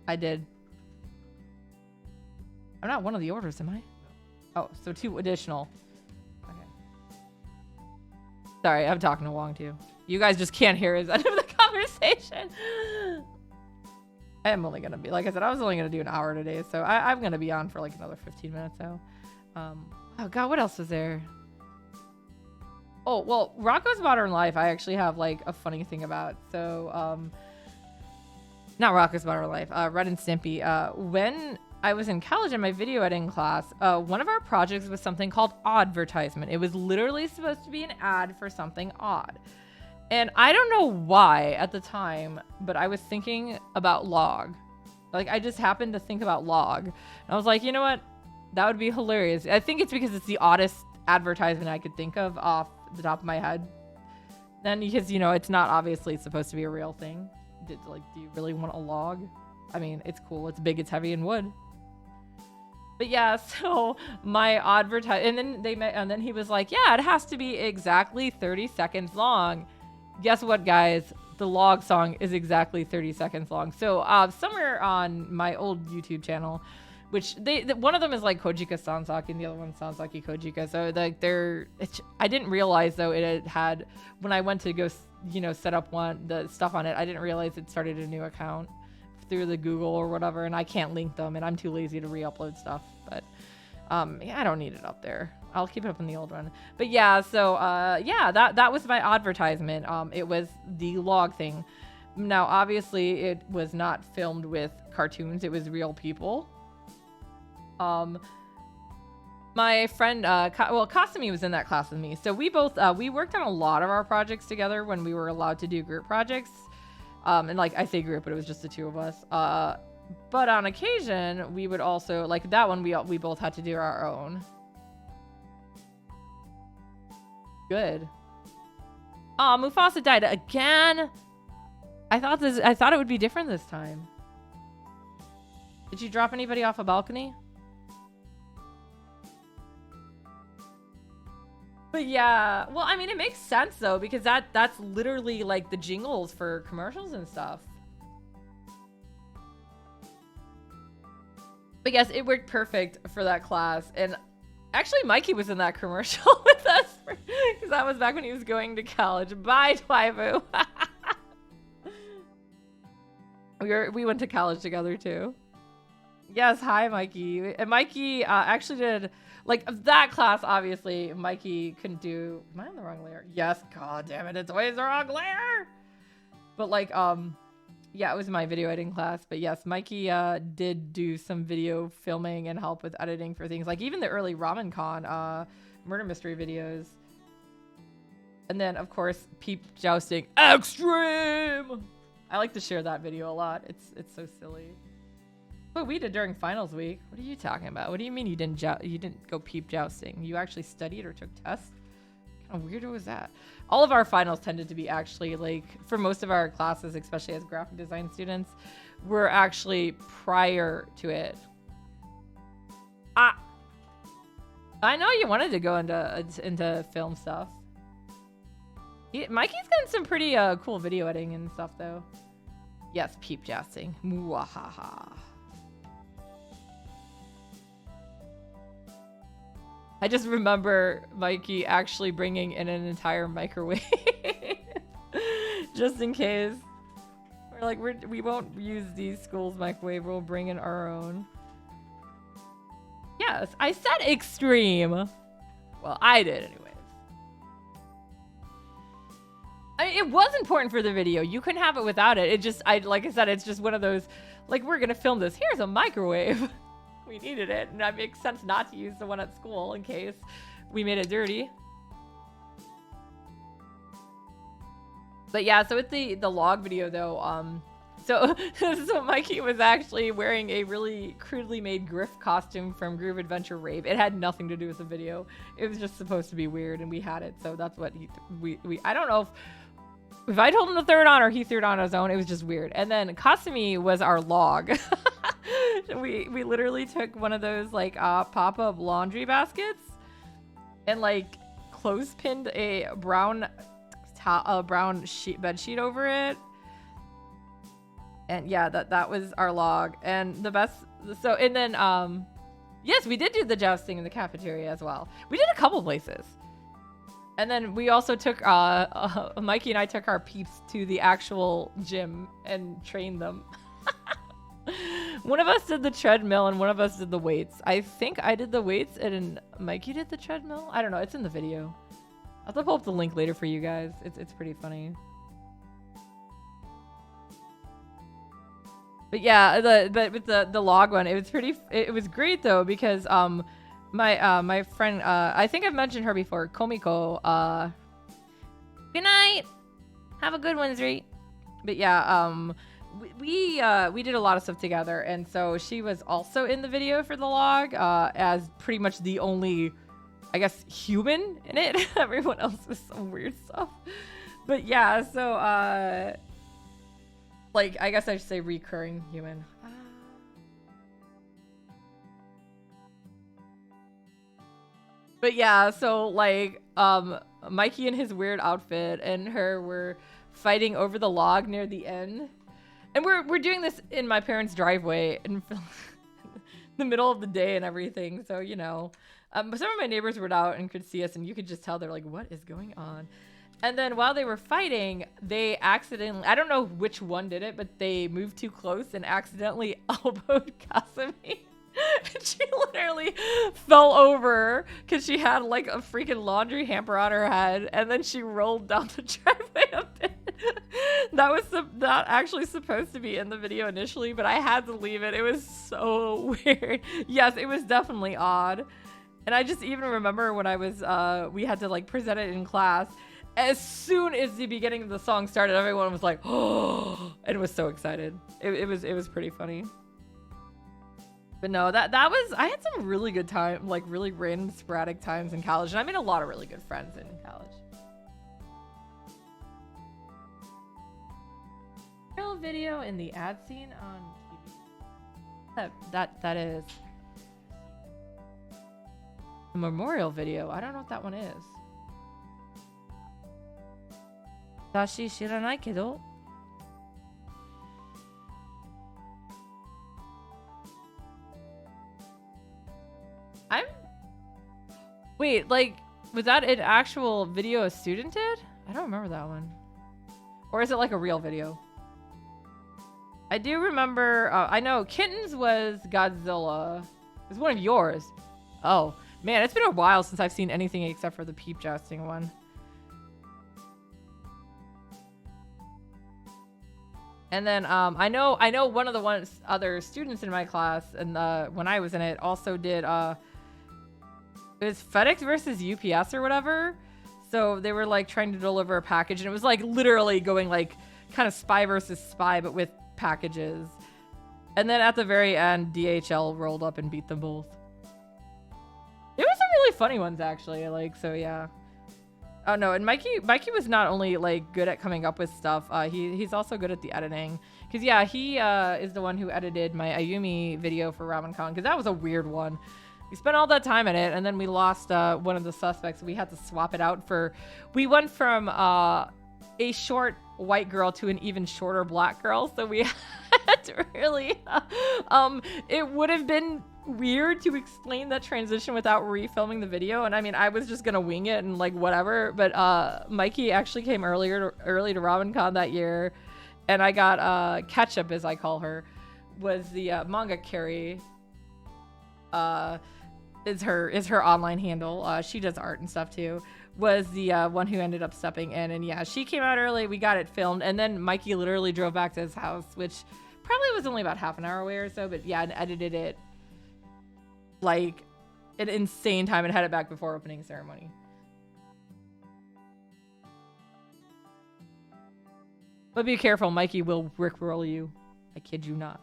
I did. I'm not one of the orders, am I? Oh, so 2 additional. Okay. Sorry, I'm talking to Wong too. You guys just can't hear his end of the conversation. I am only gonna be, like I said, I was only gonna do an hour today, so I'm gonna be on for like another 15 minutes though. Oh god, what else was there? Oh, well, Rocko's Modern Life, I actually have like a funny thing about. So, not Rocko's Modern Life, Ren and Stimpy. When I was in college in my video editing class, one of our projects was something called Oddvertisement. It was literally supposed to be an ad for something odd. And I don't know why at the time, but I was thinking about log. Like, I just happened to think about log. And I was like, you know what? That would be hilarious. I think it's because it's the oddest advertisement I could think of off the top of my head. Then, because, you know, it's not obviously supposed to be a real thing. Do you really want a log? I mean, it's cool. It's big. It's heavy in wood. But yeah, so my advertise, and then he was like, yeah, it has to be exactly 30 seconds long. Guess what, guys? The log song is exactly 30 seconds long. So somewhere on my old YouTube channel, which one of them is like Kojika Sanzaki and the other one's Sanzaki Kojika. So like I didn't realize though it had, when I went to go, you know, set up the stuff on it, I didn't realize it started a new account through the Google or whatever, and I can't link them, and I'm too lazy to re-upload stuff. But yeah, I don't need it up there. I'll keep it up in the old one. But yeah, so yeah, that was my advertisement. It was the log thing. Now, obviously, it was not filmed with cartoons. It was real people. My friend, Kasumi was in that class with me. So we both, we worked on a lot of our projects together when we were allowed to do group projects. And like, I say group, but it was just the 2 of us. But on occasion, we would also, like that one, we both had to do our own. Good. Aw, Mufasa died again. I thought it would be different this time. Did you drop anybody off a balcony? But yeah, well, I mean, it makes sense though, because that's literally like the jingles for commercials and stuff. But yes, it worked perfect for that class. And actually, Mikey was in that commercial with us, because that was back when he was going to college. Bye, Twaibu. We went to college together too. Yes, hi, Mikey. And Mikey actually did, like, that class, obviously, Mikey couldn't do... Am I on the wrong layer? Yes, god damn it, it's always the wrong layer! But, like, yeah, it was my video editing class. But yes, Mikey did do some video filming and help with editing for things. Like, even the early Ramen Con murder mystery videos. And then, of course, Peep Jousting Extreme! I like to share that video a lot. It's so silly. What we did during finals week? What are you talking about? What do you mean you didn't go peep jousting? You actually studied or took tests? What kind of weirdo was that? All of our finals tended to be actually, like, for most of our classes, especially as graphic design students, were actually prior to it. I know you wanted to go into film stuff. Mikey's gotten some pretty cool video editing and stuff though. Yes, peep jousting. Mwahaha. I just remember Mikey actually bringing in an entire microwave just in case. We're like, we won't use these schools' microwave. We'll bring in our own. Yes, I said extreme. Well, I did anyways. I mean, it was important for the video. You couldn't have it without it. It just, like I said, it's just one of those, like, we're gonna film this. Here's a microwave. We needed it, and it makes sense not to use the one at school in case we made it dirty. But yeah, so with the log video though, so Mikey was actually wearing a really crudely made Griff costume from Groove Adventure Rave. It had nothing to do with the video. It was just supposed to be weird, and we had it, so that's what we I don't know if I told him to throw it on or he threw it on his own. It was just weird. And then Kasumi was our log. we literally took one of those like pop-up laundry baskets and like clothespinned a brown bed sheet over it. And yeah, that was our log. And the best, so, and then, yes, we did do the jousting in the cafeteria as well. We did a couple places. And then we also took, Mikey and I took our peeps to the actual gym and trained them. One of us did the treadmill and one of us did the weights. I think I did the weights and Mikey did the treadmill. I don't know. It's in the video. I'll have to pull up the link later for you guys. It's pretty funny. But yeah, but with the log one, it was great though, because my friend, I think I've mentioned her before, Komiko, good night, have a good one, Zri. But yeah, we did a lot of stuff together, and so she was also in the video for the log, as pretty much the only, I guess, human in it. Everyone else was some weird stuff. But yeah, so like, I guess I should say recurring human. But yeah, so like, Mikey in his weird outfit and her were fighting over the log near the end. And we're doing this in my parents' driveway in the middle of the day and everything. So, you know, some of my neighbors were out and could see us, and you could just tell they're like, what is going on? And then while they were fighting, they accidentally, I don't know which one did it, but they moved too close and accidentally elbowed Kasumi. And she literally fell over because she had like a freaking laundry hamper on her head, and then she rolled down the driveway a bit. That was not actually supposed to be in the video initially, but I had to leave it. It was so weird. Yes, it was definitely odd. And I just even remember when I was, we had to like present it in class. As soon as the beginning of the song started, everyone was like, oh, and was so excited. It was pretty funny. But no, that was, I had some really good time, like really random sporadic times in college, and I made a lot of really good friends in college. Real video in the ad scene on TV. That is a memorial video. I don't know what that one is. Dashi shiranai kedo. Wait, like, was that an actual video a student did? I don't remember that one. Or is it like a real video? I do remember, I know Kittens was Godzilla. It was one of yours. Oh, man, it's been a while since I've seen anything except for the peep jousting one. And then I know one of the other students in my class, and when I was in it, also did it was FedEx versus UPS or whatever. So they were like trying to deliver a package, and it was like literally going like kind of spy versus spy, but with packages. And then at the very end, DHL rolled up and beat them both. There were some really funny ones actually. Like, so yeah. Oh no, and Mikey was not only like good at coming up with stuff, he's also good at the editing. Cause yeah, he is the one who edited my Ayumi video for RamenCon, cause that was a weird one. We spent all that time in it, and then we lost one of the suspects. We had to swap it out for, we went from a short white girl to an even shorter black girl. So we had to really, it would have been weird to explain that transition without refilming the video. And I mean, I was just gonna wing it and like whatever, but Mikey actually came early to RamenCon that year, and I got Ketchup, as I call her, was the manga carry. is her online handle. She does art and stuff too. Was the one who ended up stepping in, and yeah, she came out early. We got it filmed, and then Mikey literally drove back to his house, which probably was only about half an hour away or so. But yeah, and edited it like an insane time and had it back before opening ceremony. But be careful, Mikey will rickroll you. I kid you not.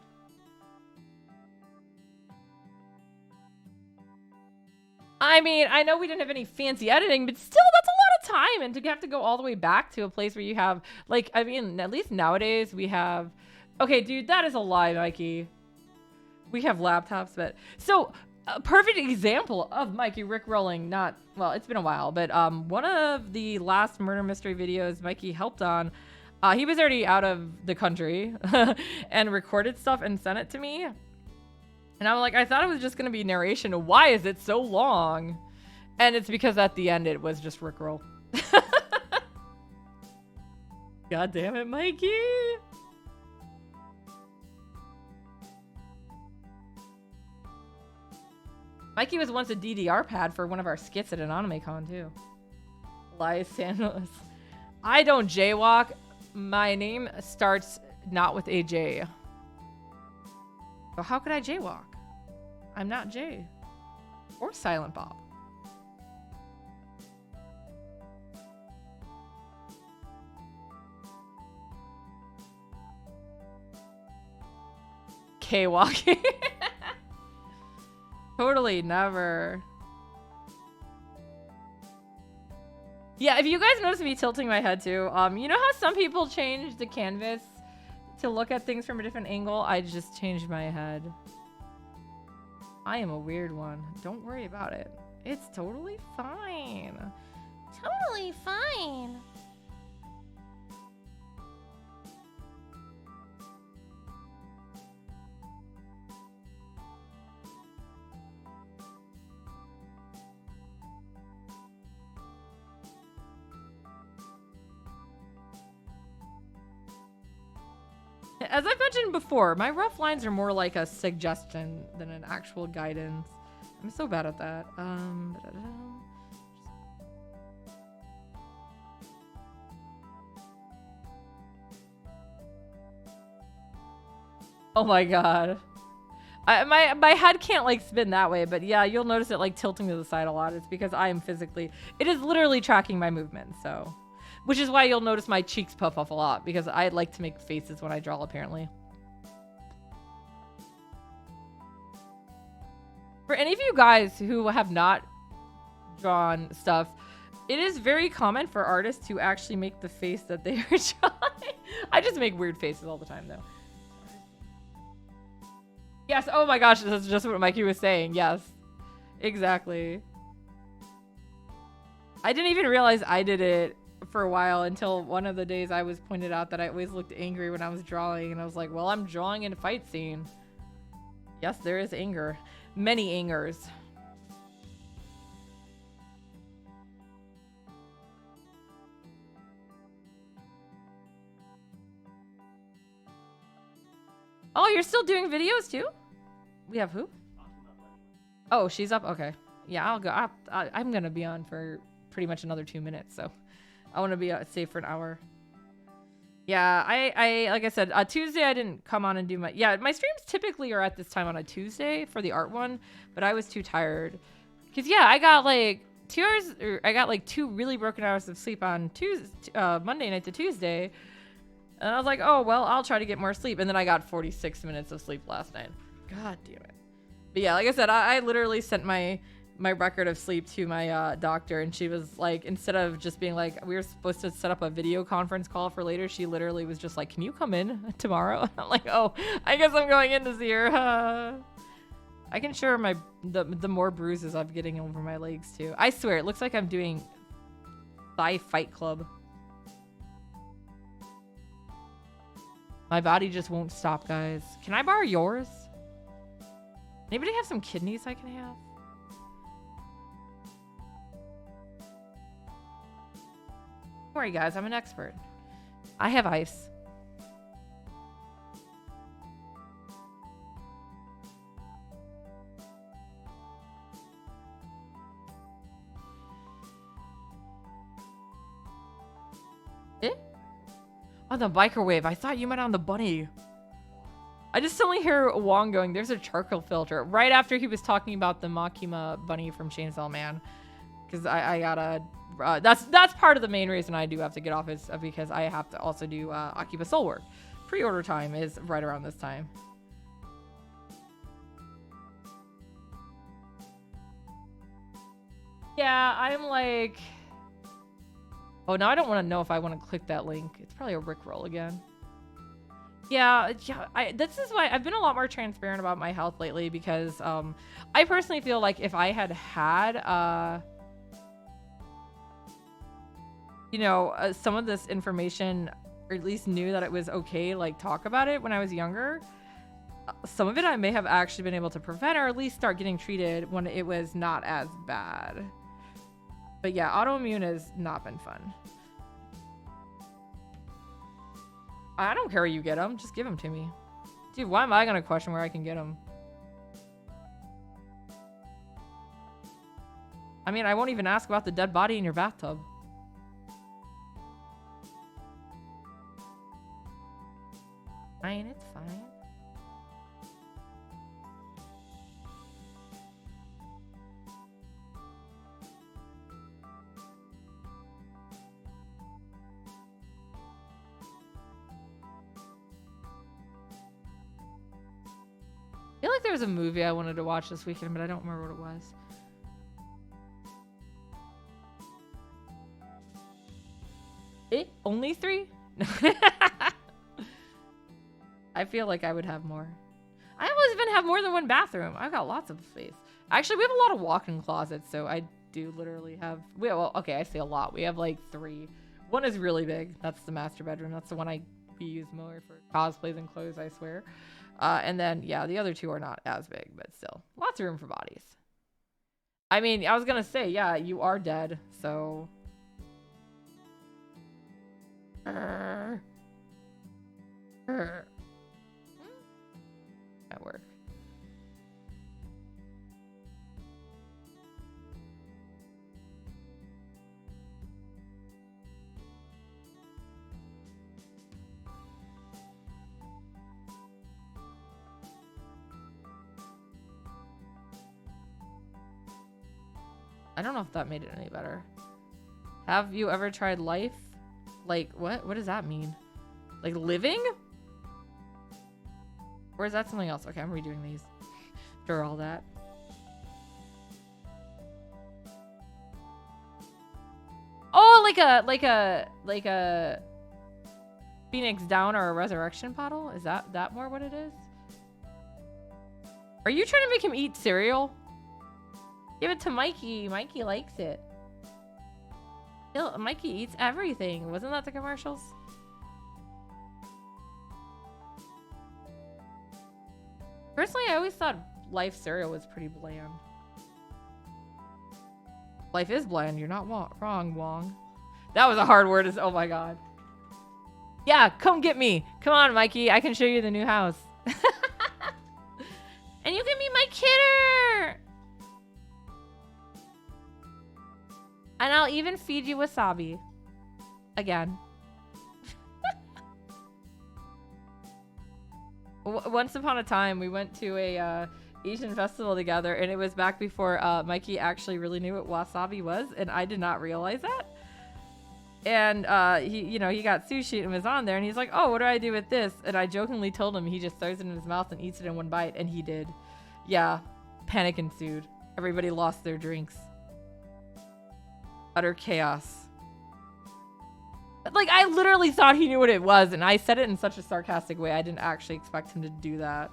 I mean, I know we didn't have any fancy editing, but still, that's a lot of time. And to have to go all the way back to a place where you have, like, I mean, at least nowadays we have... Okay, dude, that is a lie, Mikey. We have laptops, but... So, a perfect example of Mikey rickrolling, not... Well, it's been a while, but one of the last murder mystery videos Mikey helped on, he was already out of the country and recorded stuff and sent it to me. And I'm like, I thought it was just going to be narration. Why is it so long? And it's because at the end, it was just rickroll. God damn it, Mikey. Mikey was once a DDR pad for one of our skits at an AnimeCon, too. Lies Sandals. I don't jaywalk. My name starts not with a J. So how could I jaywalk? I'm not Jay. Or Silent Bob. K-walking. Totally never. Yeah, if you guys notice me tilting my head too, you know how some people change the canvas to look at things from a different angle? I just changed my head. I am a weird one. Don't worry about it. It's totally fine. Totally fine. As I've mentioned before, my rough lines are more like a suggestion than an actual guidance. I'm so bad at that. Oh my god. My head can't like spin that way, but yeah, you'll notice it like tilting to the side a lot. It's because I am physically, it is literally tracking my movement, so. Which is why you'll notice my cheeks puff up a lot, because I like to make faces when I draw, apparently. For any of you guys who have not drawn stuff, it is very common for artists to actually make the face that they are drawing. I just make weird faces all the time, though. Yes, oh my gosh, this is just what Mikey was saying. Yes, exactly. I didn't even realize I did it for a while until one of the days I was pointed out that I always looked angry when I was drawing, and I was like, well, I'm drawing in a fight scene. Yes, there is anger. Many angers. Oh, you're still doing videos too? We have who? Oh, she's up? Okay. Yeah, I'll go. I'm gonna be on for pretty much another 2 minutes, so I want to be safe for an hour. Yeah, I like I said, Tuesday I didn't come on and do my... Yeah, my streams typically are at this time on a Tuesday for the art one, but I was too tired. Because, yeah, I got like 2 hours... Or I got like 2 really broken hours of sleep on Monday night to Tuesday. And I was like, oh, well, I'll try to get more sleep. And then I got 46 minutes of sleep last night. God damn it. But yeah, like I said, I literally sent my record of sleep to my doctor, and she was like, instead of just being like, we were supposed to set up a video conference call for later, she literally was just like, can you come in tomorrow? And I'm like, oh, I guess I'm going in to see her. I can show her the more bruises I'm getting over my legs too. I swear, it looks like I'm doing Thigh Fight Club. My body just won't stop, guys. Can I borrow yours? Anybody have some kidneys I can have? Don't worry, guys. I'm an expert. I have ice. Oh, the biker wave. I thought you meant on the bunny. I just suddenly hear Wong going, there's a charcoal filter. Right after he was talking about the Makima bunny from Chainsaw Man. Because I gotta... that's part of the main reason I do have to get off is because I have to also do Akiba Soul work. Pre-order time is right around this time. Yeah, I'm like... Oh, now I don't want to know if I want to click that link. It's probably a Rickroll again. Yeah, this is why I've been a lot more transparent about my health lately because I personally feel like if I had you know, some of this information, or at least knew that it was okay, like talk about it when I was younger, some of it I may have actually been able to prevent or at least start getting treated when it was not as bad. But yeah, autoimmune has not been fun. I don't care where you get them. Just give them to me. Dude, why am I going to question where I can get them? I mean, I won't even ask about the dead body in your bathtub. Fine, it's fine. I feel like there was a movie I wanted to watch this weekend, but I don't remember what it was. Only 3? I feel like I would have more. I always even have more than one bathroom. I've got lots of space. Actually, we have a lot of walk-in closets, so I do literally have... Well, okay, I say a lot. We have like 3. One is really big. That's the master bedroom. That's the one I use more for cosplays and clothes, I swear. And then, yeah, the other 2 are not as big, but still. Lots of room for bodies. I mean, I was going to say, yeah, you are dead, so... At work. I don't know if that made it any better. Have you ever tried life? Like, what? What does that mean? Like, living? Or is that something else? Okay, I'm redoing these. After all that. Oh, like a Phoenix Down or a resurrection bottle? Is that more what it is? Are you trying to make him eat cereal? Give it to Mikey. Mikey likes it. Mikey eats everything. Wasn't that the commercials? Personally, I always thought Life cereal was pretty bland. Life is bland. You're not wrong, Wong. That was a hard word. Oh my god. Yeah, come get me. Come on, Mikey. I can show you the new house. And you can be my kidder. And I'll even feed you wasabi. Again. Once upon a time, we went to a Asian festival together, and it was back before Mikey actually really knew what wasabi was, and I did not realize that. And he got sushi and was on there, and he's like, "Oh, what do I do with this?" And I jokingly told him he just throws it in his mouth and eats it in one bite, and he did. Yeah, panic ensued. Everybody lost their drinks. Utter chaos. Like, I literally thought he knew what it was, and I said it in such a sarcastic way. I didn't actually expect him to do that.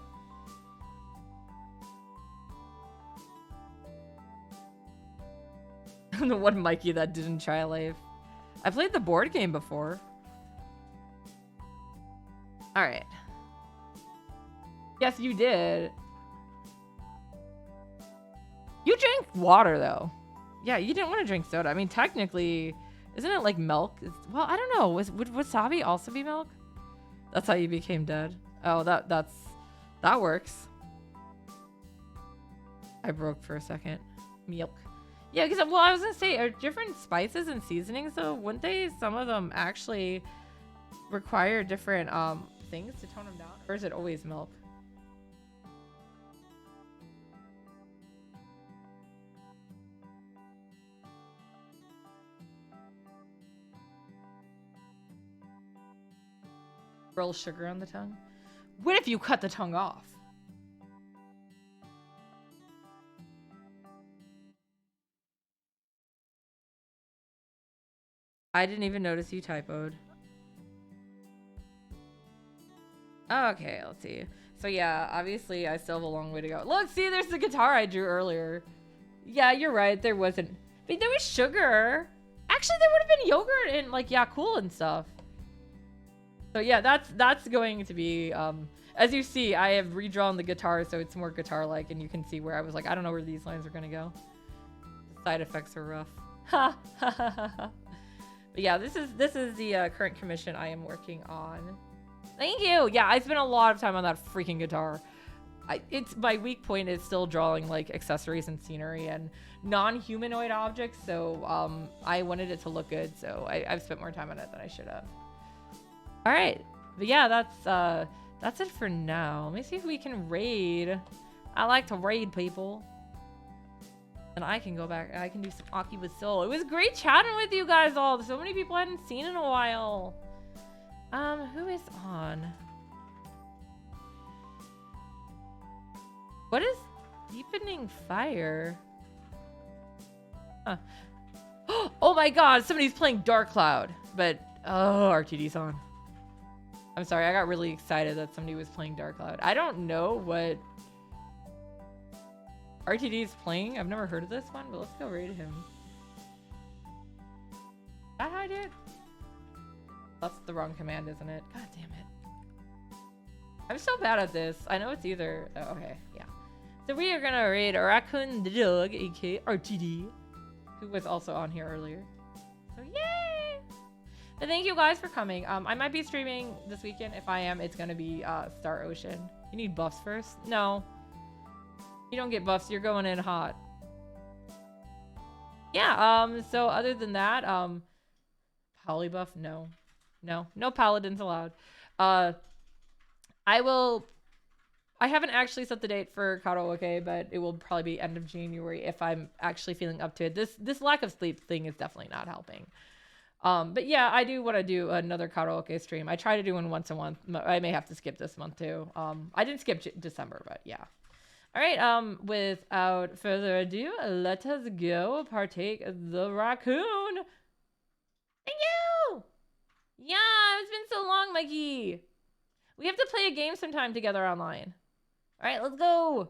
I'm the one Mikey that didn't try life. I played the board game before. Alright. Yes, you did. You drank water, though. Yeah, you didn't want to drink soda. I mean, technically... Isn't it like milk? Well, I don't know. Would wasabi also be milk? That's how you became dead. Oh, that works. I broke for a second. Milk. Yeah, because, well, I was going to say, are different spices and seasonings, though, wouldn't they? Some of them actually require different things to tone them down, or is it always milk? Roll sugar on the tongue. What if you cut the tongue off? I didn't even notice you typoed. Okay, let's see. So yeah, obviously I still have a long way to go. Look, see, there's the guitar I drew earlier. Yeah, you're right. There wasn't. But there was sugar. Actually, there would have been yogurt and like Yakult and stuff. So yeah, that's going to be. As you see, I have redrawn the guitar so it's more guitar-like, and you can see where I was like, I don't know where these lines are gonna go. The side effects are rough. Ha ha ha ha. But yeah, this is the current commission I am working on. Thank you. Yeah, I spent a lot of time on that freaking guitar. It's my weak point is still drawing like accessories and scenery and non-humanoid objects. So I wanted it to look good. So I've spent more time on it than I should have. All right, but yeah, that's it for now. Let me see if we can raid. I like to raid people. And I can go back. I can do some Aki with Soul. It was great chatting with you guys all. So many people I hadn't seen in a while. Who is on? What is Deepening Fire? Huh. Oh my god, somebody's playing Dark Cloud. But, oh, RTD's on. I'm sorry, I got really excited that somebody was playing Dark Cloud. I don't know what RTD is playing. I've never heard of this one, but let's go raid him. Is that how I do it? That's the wrong command, isn't it? God damn it. I'm so bad at this. I know it's either... Oh, okay, yeah. So we are gonna raid Raccoon the Dog, aka RTD, who was also on here earlier. So yay! But thank you guys for coming. I might be streaming this weekend. If I am, it's gonna be Star Ocean. You need buffs first? No. You don't get buffs, you're going in hot. Yeah, so other than that, polybuff, no. No paladins allowed. I haven't actually set the date for karaoke, but it will probably be end of January if I'm actually feeling up to it. This lack of sleep thing is definitely not helping. But yeah, I do want to do another karaoke stream. I try to do one once a month. I may have to skip this month too. I didn't skip December, but yeah. All right, without further ado, let us go partake the raccoon. Thank you! Yeah, it's been so long, Mikey. We have to play a game sometime together online. All right, let's go.